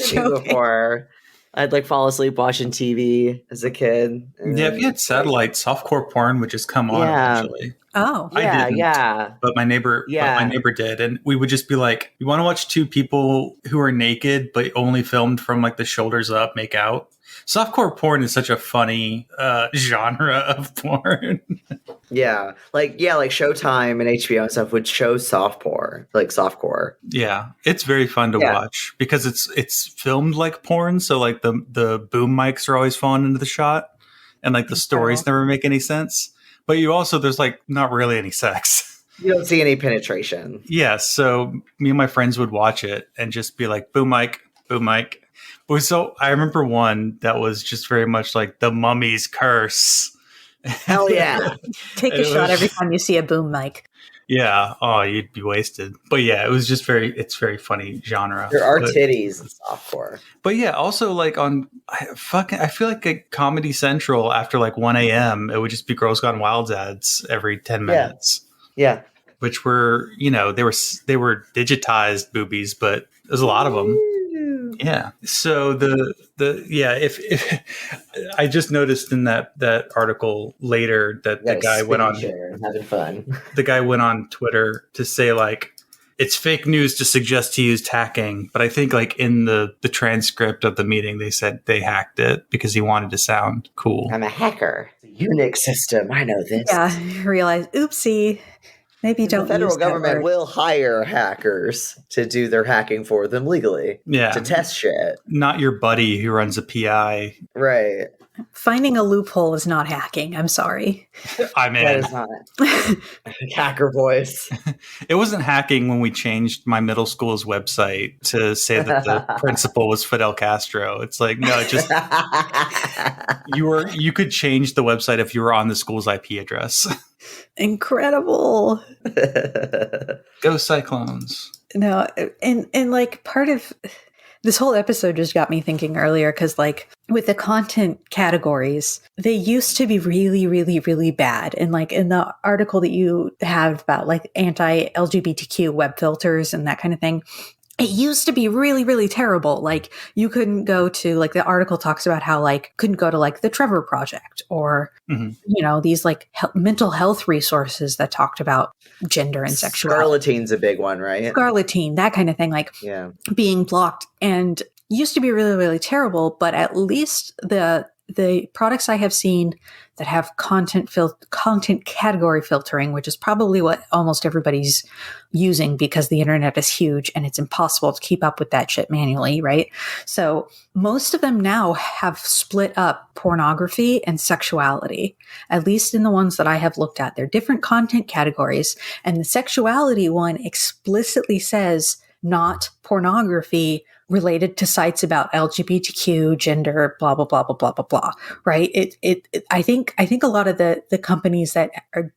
to me before. I'd like fall asleep watching TV as a kid. If you had satellite, softcore porn would just come on eventually. Oh, I didn't, but my neighbor did, and we would just be like, "You want to watch two people who are naked but only filmed from like the shoulders up make out?" Softcore porn is such a funny genre of porn. Yeah, like Showtime and HBO and stuff would show softcore, like softcore. Yeah, it's very fun to watch because it's filmed like porn. So like the boom mics are always falling into the shot, and like the stories never make any sense. But you also there's like not really any sex. You don't see any penetration. Yeah, so me and my friends would watch it and just be like boom mic, boom mic. So I remember one that was just very much like the mummy's curse. Hell yeah. Take a shot every time you see a boom mic. Yeah. Oh, you'd be wasted. But yeah, it was just it's very funny genre. There are titties in softcore. But yeah, also like I feel like at Comedy Central after like 1 a.m. it would just be Girls Gone Wild ads every 10 minutes. Yeah. Which were, they were digitized boobies, but there's a lot of them. Yeah. So if I just noticed in that article later that the guy went on having fun. The guy went on Twitter to say like it's fake news to suggest he used hacking, but I think like in the transcript of the meeting they said they hacked it because he wanted to sound cool. I'm a hacker. It's a Unix system. I know this. Yeah. Realize, oopsie. Maybe don't. The federal government will hire hackers to do their hacking for them legally. Yeah. To test shit. Not your buddy who runs a PI. Right. Finding a loophole is not hacking. I'm sorry. I'm in. That is not hacker voice. It wasn't hacking when we changed my middle school's website to say that the principal was Fidel Castro. It's like, no, just you could change the website if you were on the school's IP address. Incredible. Go Cyclones. No, and like part of this whole episode just got me thinking earlier because like with the content categories, they used to be really, really, really bad. And like in the article that you have about like anti-LGBTQ web filters and that kind of thing, it used to be really, really terrible. Like you couldn't go to like the article talks about how like couldn't go to like the Trevor Project or, these like mental health resources that talked about gender and sexuality. Scarlatine's a big one, right? Scarletine, that kind of thing, like being blocked and used to be really, really terrible. But at least the products I have seen that have content category filtering, which is probably what almost everybody's using because the internet is huge and it's impossible to keep up with that shit manually, right? So most of them now have split up pornography and sexuality, at least in the ones that I have looked at. They're different content categories, and the sexuality one explicitly says not pornography related to sites about LGBTQ, gender, blah, blah, blah, blah, blah, blah, blah, right? I think a lot of the companies that are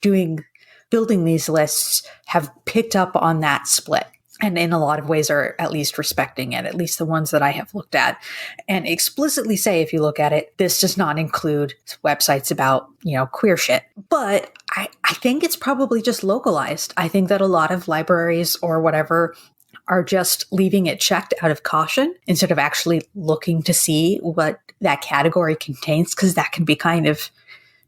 building these lists have picked up on that split. And in a lot of ways are at least respecting it, at least the ones that I have looked at, and explicitly say, if you look at it, this does not include websites about, queer shit. But I think it's probably just localized. I think that a lot of libraries or whatever are just leaving it checked out of caution instead of actually looking to see what that category contains, because that can be kind of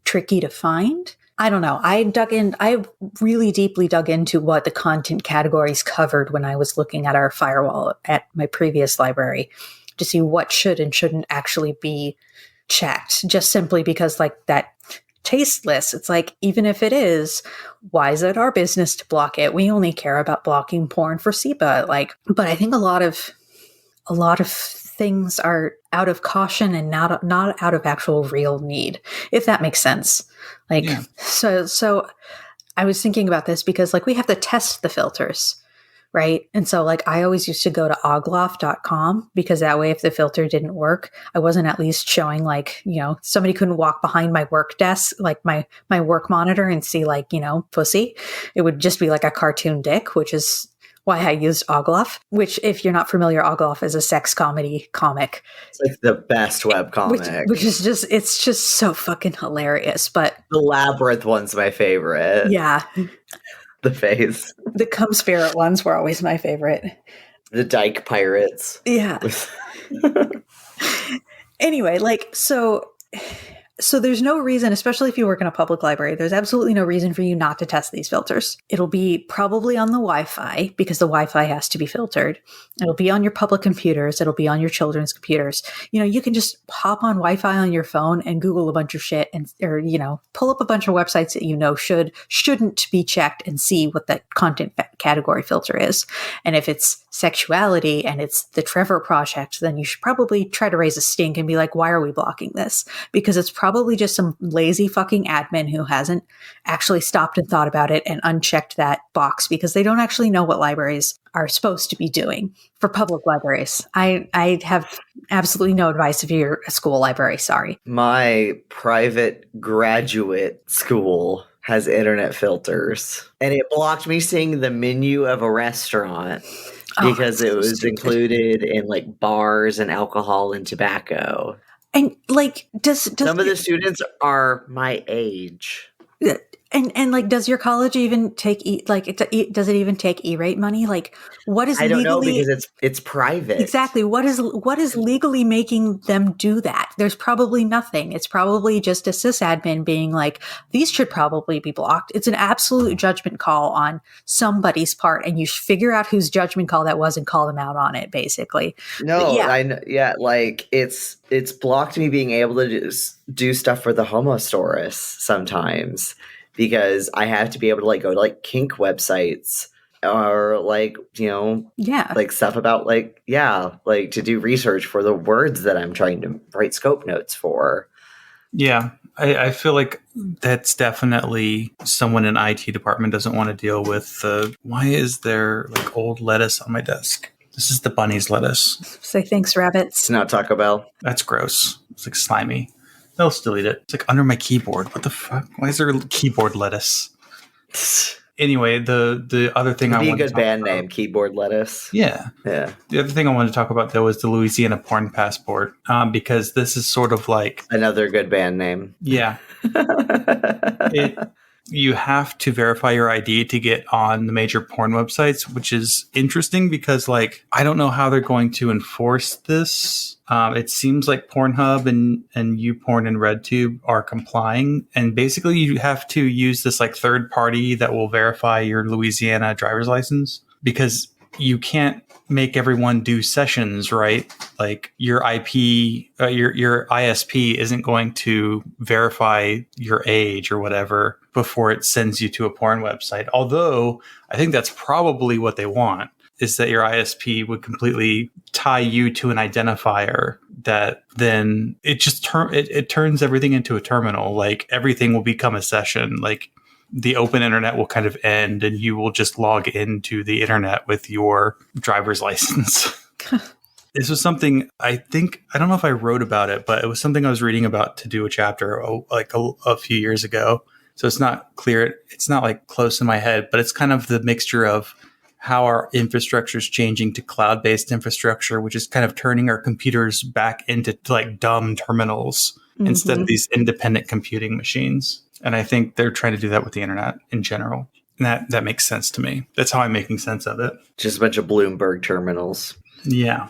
tricky to find. I don't know. I really deeply dug into what the content categories covered when I was looking at our firewall at my previous library to see what should and shouldn't actually be checked, just simply because like that taste list, it's like, even if it is, why is it our business to block it? We only care about blocking porn for CIPA. But I think a lot of things are out of caution and not out of actual real need, if that makes sense. So I was thinking about this because like we have to test the filters, right? And so like I always used to go to ogloff.com because that way if the filter didn't work, I wasn't at least showing like, somebody couldn't walk behind my work desk, like my work monitor and see like, pussy. It would just be like a cartoon dick, which is why I used Ogloff, which if you're not familiar, Ogloff is a sex comedy comic. It's like the best web comic. Which is it's just so fucking hilarious. But the Labyrinth one's my favorite. Yeah. The face. The Cum Spirit ones were always my favorite. The Dyke Pirates. Yeah. Anyway, like, so So there's no reason, especially if you work in a public library, there's absolutely no reason for you not to test these filters. It'll be probably on the Wi-Fi because the Wi-Fi has to be filtered. It'll be on your public computers. It'll be on your children's computers. You can just hop on Wi-Fi on your phone and Google a bunch of shit or pull up a bunch of websites that shouldn't be checked and see what that content category filter is. And if it's sexuality and it's the Trevor Project, then you should probably try to raise a stink and be like, why are we blocking this? Because it's probably just some lazy fucking admin who hasn't actually stopped and thought about it and unchecked that box because they don't actually know what libraries are supposed to be doing for public libraries. I have absolutely no advice if you're a school library. Sorry. My private graduate school has internet filters, and it blocked me seeing the menu of a restaurant because it was included in like bars and alcohol and tobacco. And like, does some of the students are my age? And like, does your college even take does it even take E-rate money? Like, what is I don't legally, know because it's private. Exactly. What is legally making them do that? There's probably nothing. It's probably just a sysadmin being like, these should probably be blocked. It's an absolute judgment call on somebody's part, and you should figure out whose judgment call that was and call them out on it, basically. No, like it's blocked me being able to do stuff for the Homosaurus sometimes. Because I have to be able to like go to like kink websites or like, like stuff about like to do research for the words that I'm trying to write scope notes for. Yeah, I feel like that's definitely someone in IT department doesn't want to deal with. Why is there like old lettuce on my desk? This is the bunny's lettuce. Say thanks, rabbits. It's not Taco Bell. That's gross. It's like slimy. They'll still eat it. It's like under my keyboard. What the fuck? Why is there keyboard lettuce? Anyway, the other thing It'd be a good band name, Keyboard Lettuce. Yeah. The other thing I wanted to talk about though was the Louisiana Porn Passport, because this is sort of like another good band name. Yeah. You have to verify your ID to get on the major porn websites, which is interesting because, like, I don't know how they're going to enforce this. It seems like Pornhub and YouPorn and RedTube are complying. And basically, you have to use this, like, third party that will verify your Louisiana driver's license because you can't make everyone do sessions, right? Like your IP, your ISP isn't going to verify your age or whatever before it sends you to a porn website. Although I think that's probably what they want, is that your ISP would completely tie you to an identifier that then it just it turns everything into a terminal. Like everything will become a session. Like the open internet will kind of end and you will just log into the internet with your driver's license. This was something I don't know if I wrote about it, but it was something I was reading about to do a chapter like a few years ago. So it's not clear. It's not like close in my head, but it's kind of the mixture of how our infrastructure is changing to cloud-based infrastructure, which is kind of turning our computers back into like dumb terminals instead of these independent computing machines. And I think they're trying to do that with the internet in general. And that makes sense to me. That's how I'm making sense of it. Just a bunch of Bloomberg terminals. Yeah.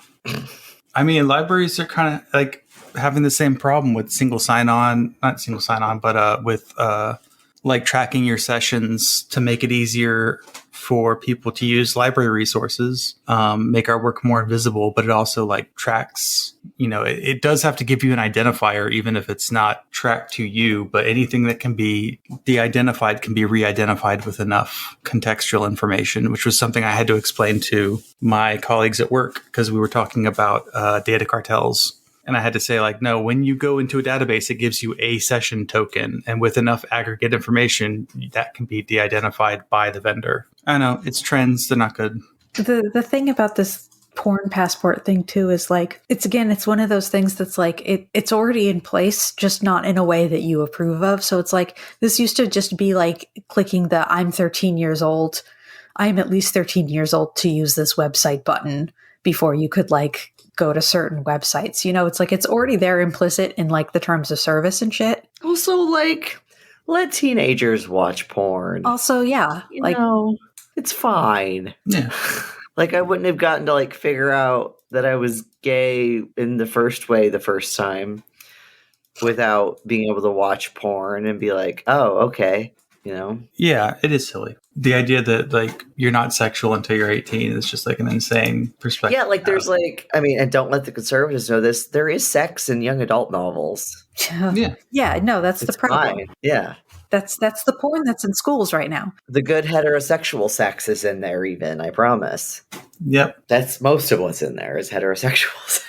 I mean, libraries are kind of like having the same problem with not single sign-on, but with like tracking your sessions to make it easier for people to use library resources, make our work more visible, but it also like tracks, it does have to give you an identifier, even if it's not tracked to you, but anything that can be de-identified can be re-identified with enough contextual information, which was something I had to explain to my colleagues at work because we were talking about data cartels. And I had to say, like, no, when you go into a database, it gives you a session token. And with enough aggregate information, that can be de-identified by the vendor. I know, it's trends. They're not good. The thing about this porn passport thing, too, is like, it's one of those things that's like, it's already in place, just not in a way that you approve of. So it's like, this used to just be like clicking the I'm 13 years old. I'm at least 13 years old to use this website button before you could like go to certain websites. It's like it's already there implicit in like the terms of service and shit. Also, like, let teenagers watch porn. Also, yeah. It's fine. Yeah. Like, I wouldn't have gotten to like figure out that I was gay in the first way the first time. without being able to watch porn and be like, oh, okay, you know? Yeah, it is silly. The idea that like you're not sexual until you're 18 is just like an insane perspective. Yeah, like there's like, I mean, and don't let the conservatives know this, there is sex in young adult novels. Yeah. Yeah, no, that's the It's problem. fine. Yeah. That's the porn that's in schools right now. The good heterosexual sex is in there even, I promise. Yep. That's most of what's in there is heterosexual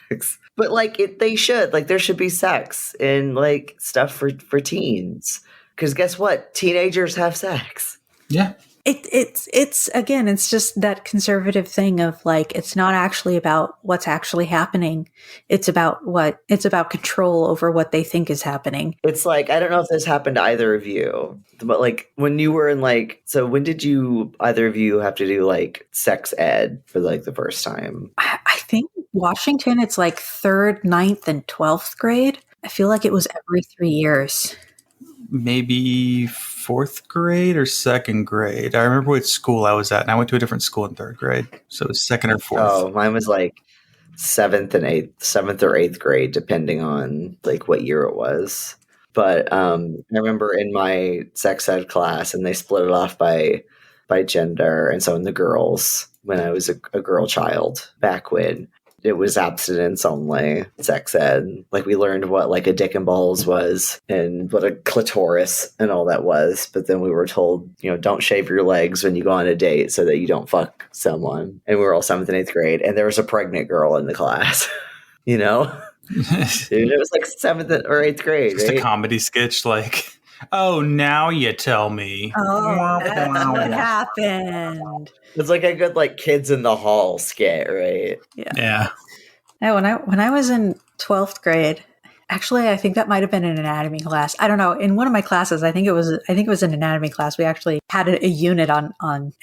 sex. But like they should. Like there should be sex in like stuff for teens. Because guess what? Teenagers have sex. Yeah. It's again, it's just that conservative thing of like, it's not actually about what's actually happening. It's about control over what they think is happening. It's like, I don't know if this happened to either of you, but like when you were in like, so when did either of you have to do like sex ed for like the first time? I think Washington, it's like 3rd, 9th, and 12th grade. I feel like it was every 3 years. Maybe 4th grade or 2nd grade. I remember which school I was at, and I went to a different school in 3rd grade. So it was 2nd or 4th. Oh, mine was like 7th or 8th grade, depending on like what year it was. But I remember in my sex ed class, and they split it off by gender. And so in the girls, when I was a girl child back when, it was abstinence only sex ed. Like we learned what like a dick and balls was and what a clitoris and all that was. But then we were told, you know, don't shave your legs when you go on a date so that you don't fuck someone. And we were all 7th and 8th grade. And there was a pregnant girl in the class, you know? Dude, it was like 7th or 8th grade. Just right? a comedy sketch like, oh, now you tell me. Oh, that's what happened. It's like a good like kids in the hall skit, right? Yeah. No, when I was in 12th grade, actually, I think that might have been an anatomy class. I don't know. In one of my classes, I think it was an anatomy class. We actually had a unit on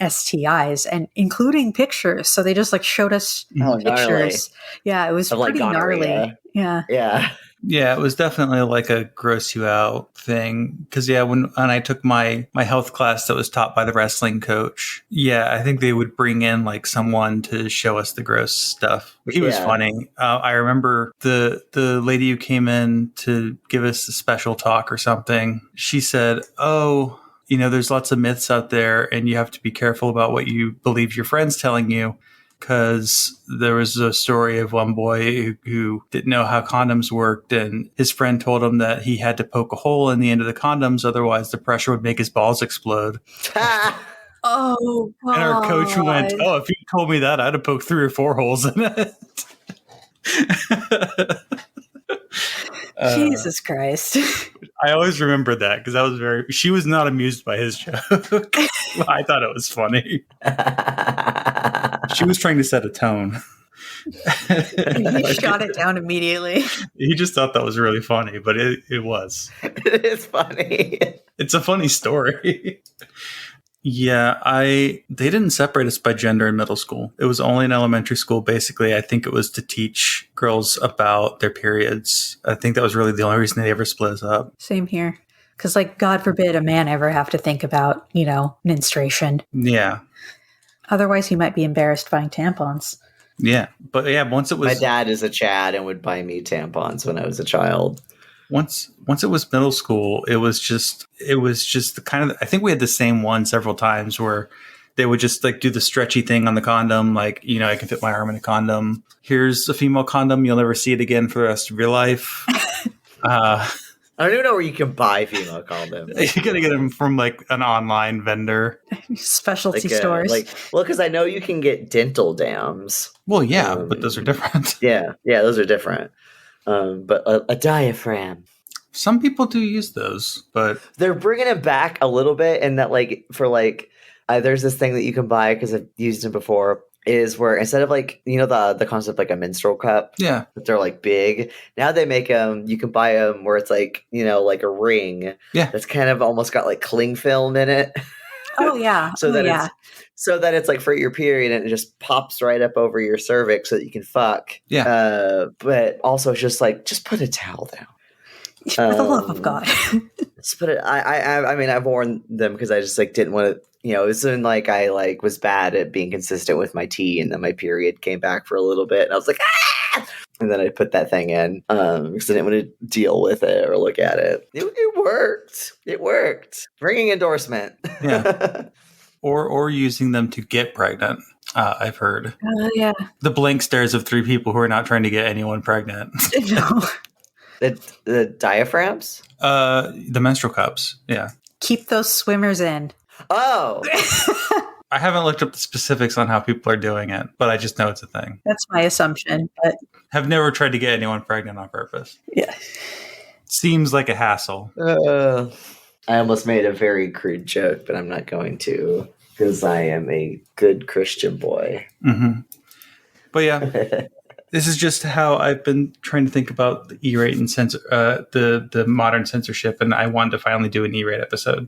STIs and including pictures. So they just like showed us Oh, pictures. gnarly. Yeah, it was Of, like, pretty gonorrhea. gnarly. Yeah. Yeah. Yeah, it was definitely like a gross you out thing. Because when I took my health class that was taught by the wrestling coach, I think they would bring in like someone to show us the gross stuff. He was funny. I remember the lady who came in to give us a special talk or something. She said, "Oh, you know, there's lots of myths out there, and you have to be careful about what you believe your friends telling you." Because there was a story of one boy who didn't know how condoms worked, and his friend told him that he had to poke a hole in the end of the condoms, otherwise the pressure would make his balls explode. Oh, God. And our coach went, "Oh, if you told me that, I'd have poked 3 or 4 holes in it." Jesus Christ. I always remember that because she was not amused by his joke. I thought it was funny. She was trying to set a tone. He shot it down immediately. He just thought that was really funny, but it was. It is funny. It's a funny story. Yeah, they didn't separate us by gender in middle school. It was only in elementary school. Basically, I think it was to teach girls about their periods. I think that was really the only reason they ever split us up. Same here. Because, like, God forbid a man ever have to think about, you know, menstruation. Yeah. Otherwise, he might be embarrassed buying tampons. Yeah. But yeah, once it was... My dad is a Chad and would buy me tampons when I was a child. Once it was middle school, it was just the kind of, I think we had the same one several times where they would just like do the stretchy thing on the condom. Like, you know, I can fit my arm in a condom. Here's a female condom. You'll never see it again for the rest of your life. I don't even know where you can buy female condoms. You gotta get them from like an online vendor. Specialty stores. Because I know you can get dental dams. Well, yeah, but those are different. Yeah, those are different. But a diaphragm. Some people do use those, but they're bringing it back a little bit. And that there's this thing that you can buy because I've used them before. Is where instead of like, you know, the concept like a menstrual cup, yeah, that they're like big. Now they make them. You can buy them where it's like, you know, like a ring. Yeah, that's kind of almost got like cling film in it. Oh yeah, so that it's like for your period and it just pops right up over your cervix so that you can fuck. Yeah. But also it's just like, just put a towel down. For the love of God. Just put it. I mean, I've worn them because I just like didn't want to. You know, it was when like I like was bad at being consistent with my tea, and then my period came back for a little bit, and I was like, ah! And then I put that thing in because I didn't want to deal with it or look at it. It worked. It worked. Ringing endorsement. Yeah. Or using them to get pregnant. I've heard. Yeah. The blank stares of 3 people who are not trying to get anyone pregnant. No. The diaphragms? The menstrual cups. Yeah. Keep those swimmers in. Oh. I haven't looked up the specifics on how people are doing it, but I just know it's a thing. That's my assumption, but Have never tried to get anyone pregnant on purpose. yeah. Seems like a hassle. I almost made a very crude joke, but I'm not going to because I am a good Christian boy. Mm-hmm. But yeah, this is just how I've been trying to think about the E-rate and the modern censorship, and I wanted to finally do an E-rate episode.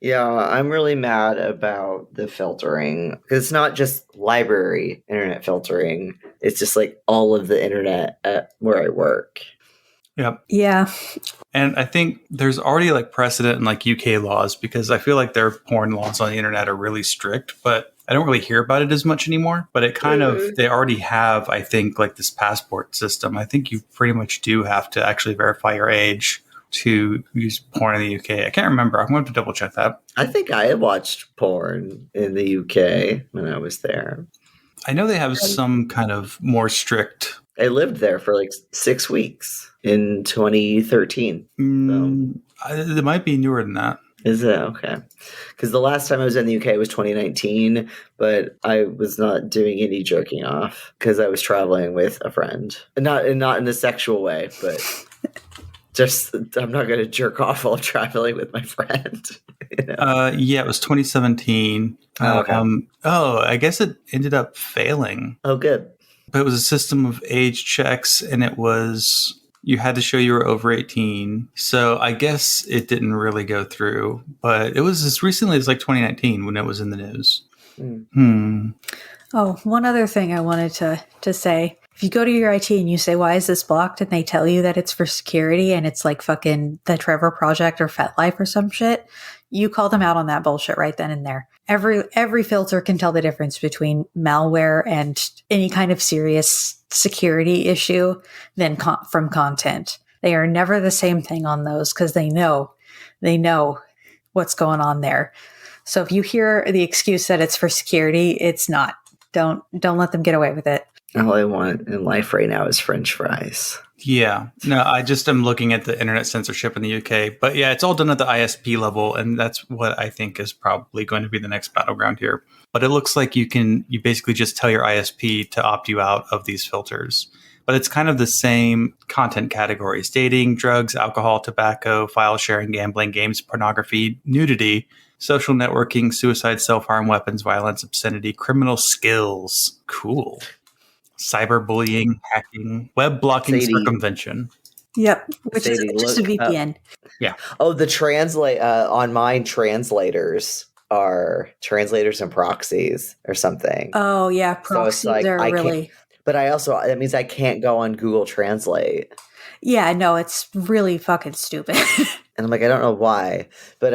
Yeah, I'm really mad about the filtering because it's not just library internet filtering. It's just like all of the internet at where I work. Yep. Yeah. And I think there's already like precedent in like UK laws because I feel like their porn laws on the internet are really strict, but I don't really hear about it as much anymore. But it kind of, they already have, I think, like this passport system. I think you pretty much do have to actually verify your age to use porn in the UK. I can't remember. I'm going to have to double check that. I think I had watched porn in the UK when I was there. I know they have some kind of more strict. I lived there for like 6 weeks in 2013. It might be newer than that. Is it? Okay. Because the last time I was in the UK was 2019, but I was not doing any jerking off because I was traveling with a friend. Not in a sexual way, but just I'm not going to jerk off while traveling with my friend. You know? Yeah, it was 2017. Okay. I guess it ended up failing. Oh, good. But it was a system of age checks, and it was you had to show you were over 18. So I guess it didn't really go through. But it was as recently as like 2019 when it was in the news. Oh, one other thing I wanted to say. If you go to your IT and you say, why is this blocked? And they tell you that it's for security and it's like fucking the Trevor Project or FetLife or some shit, you call them out on that bullshit right then and there. Every filter can tell the difference between malware and any kind of serious security issue than from content. They are never the same thing on those because they know what's going on there. So if you hear the excuse that it's for security, it's not. Don't let them get away with it. All I want in life right now is French fries. Yeah. No, I just am looking at the internet censorship in the UK. But yeah, it's all done at the ISP level. And that's what I think is probably going to be the next battleground here. But it looks like you basically just tell your ISP to opt you out of these filters. But it's kind of the same content categories: dating, drugs, alcohol, tobacco, file sharing, gambling, games, pornography, nudity, social networking, suicide, self-harm, weapons, violence, obscenity, criminal skills. Cool. Cyberbullying, hacking, web blocking, circumvention. Yep, which is just a VPN. Yeah. Oh, the on mine translators are translators and proxies or something. Oh yeah, proxies so it's like, are really. But that means I can't go on Google Translate. Yeah, no, it's really fucking stupid. And I'm like, I don't know why. But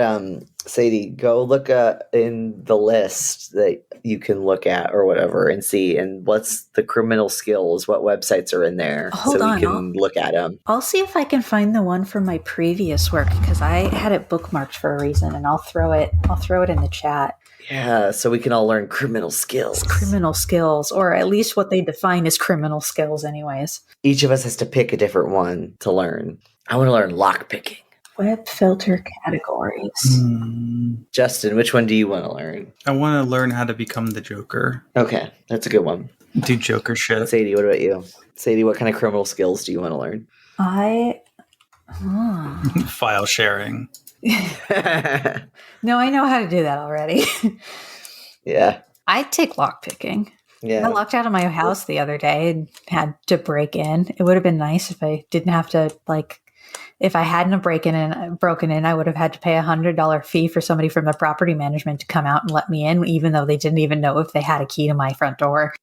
Sadie, go look in the list that you can look at or whatever and see. And what's the criminal skills? What websites are in there? Hold on, you can look at them. I'll see if I can find the one from my previous work because I had it bookmarked for a reason, and I'll throw it in the chat. Yeah, so we can all learn criminal skills. Criminal skills, or at least what they define as criminal skills anyways. Each of us has to pick a different one to learn. I want to learn lockpicking. Web filter categories. Justin, which one do you want to learn? I want to learn how to become the Joker. Okay, that's a good one. Do Joker shit. Sadie, what about you? Sadie, what kind of criminal skills do you want to learn? File sharing. No, I know how to do that already. Yeah. I'd take lockpicking. Yeah. I locked out of my house the other day and had to break in. It would have been nice if I didn't have to, if I hadn't have broken in, I would have had to pay $100 fee for somebody from the property management to come out and let me in, even though they didn't even know if they had a key to my front door.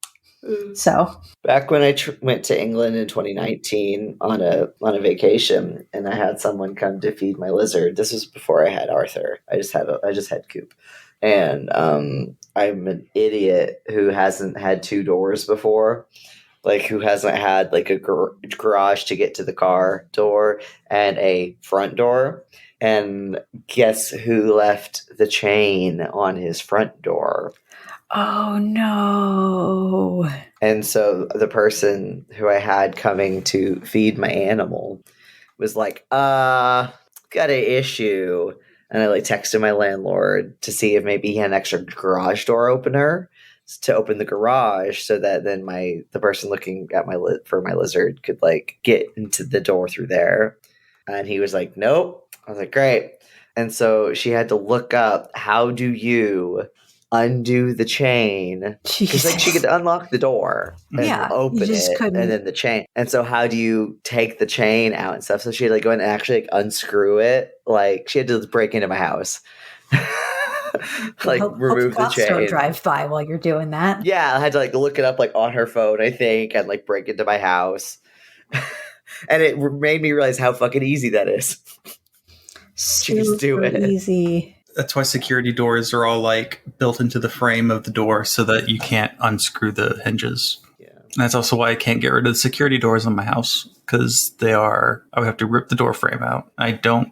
So back when I went to England in 2019 on a vacation, and I had someone come to feed my lizard. This was before I had Arthur. I just had Coop, and I'm an idiot who hasn't had 2 doors before. like who hasn't had like a garage to get to the car door and a front door. And guess who left the chain on his front door? Oh no. And so the person who I had coming to feed my animal was like, got an issue. And I like texted my landlord to see if maybe he had an extra garage door opener to open the garage so that then the person looking at for my lizard could like get into the door through there. And he was like, nope. I was like, great. And so she had to look up, how do you undo the chain? Because like she could unlock the door and open it couldn't. And then the chain. And so how do you take the chain out and stuff? So she had to like go in and actually like unscrew it. Like she had to break into my house. Like remove the chain. Don't drive by while you're doing that. Yeah, I had to like look it up like on her phone, I think, and like break into my house. And it made me realize how fucking easy that is. She just do it. Easy. That's why security doors are all like built into the frame of the door so that you can't unscrew the hinges. Yeah. And that's also why I can't get rid of the security doors in my house, because I would have to rip the door frame out. I don't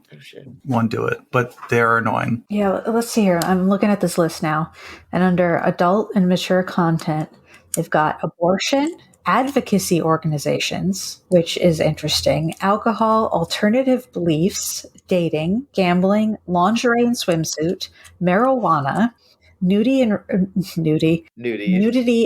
want to do it, but they are annoying. Yeah, let's see here. I'm looking at this list now. And under adult and mature content, they've got abortion, advocacy organizations, which is interesting, alcohol, alternative beliefs, dating, gambling, lingerie and swimsuit, marijuana, nudity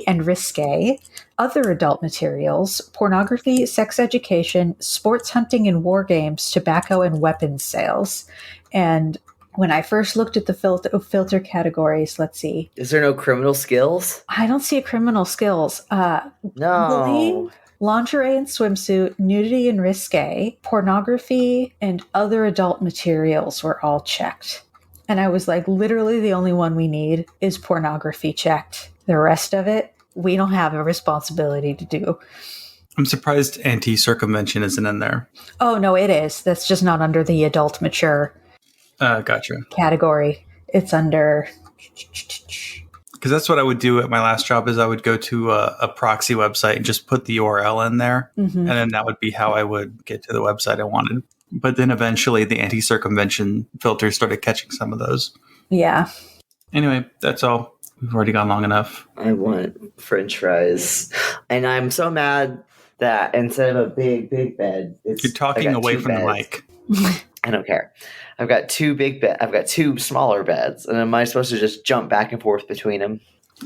and risque, other adult materials, pornography, sex education, sports hunting and war games, tobacco and weapons sales. And when I first looked at the filter categories, let's see. Is there no criminal skills? I don't see a criminal skills. No. Bullying, lingerie and swimsuit, nudity and risque, pornography, and other adult materials were all checked. And I was like, literally the only one we need is pornography checked. The rest of it, we don't have a responsibility to do. I'm surprised anti-circumvention isn't in there. Oh, no, it is. That's just not under the adult mature gotcha. category. It's under... Because that's what I would do at my last job, is I would go to a proxy website and just put the URL in there. Mm-hmm. And then that would be how I would get to the website I wanted. But then eventually the anti-circumvention filter started catching some of those. Yeah. Anyway, that's all. We've already gone long enough. I want French fries. And I'm so mad that instead of a big bed, you're talking away from the mic. I don't care. I've got two big beds. I've got two smaller beds. And am I supposed to just jump back and forth between them?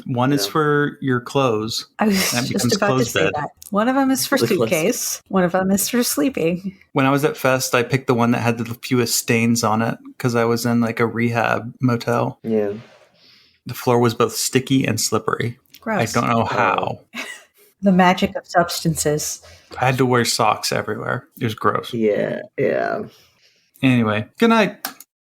One is for your clothes. I was just about to say that. One of them is for suitcase. One of them is for sleeping. When I was at Fest, I picked the one that had the fewest stains on it because I was in like a rehab motel. Yeah. The floor was both sticky and slippery. Gross. I don't know how. The magic of substances. I had to wear socks everywhere. It was gross. Yeah. Anyway, good night.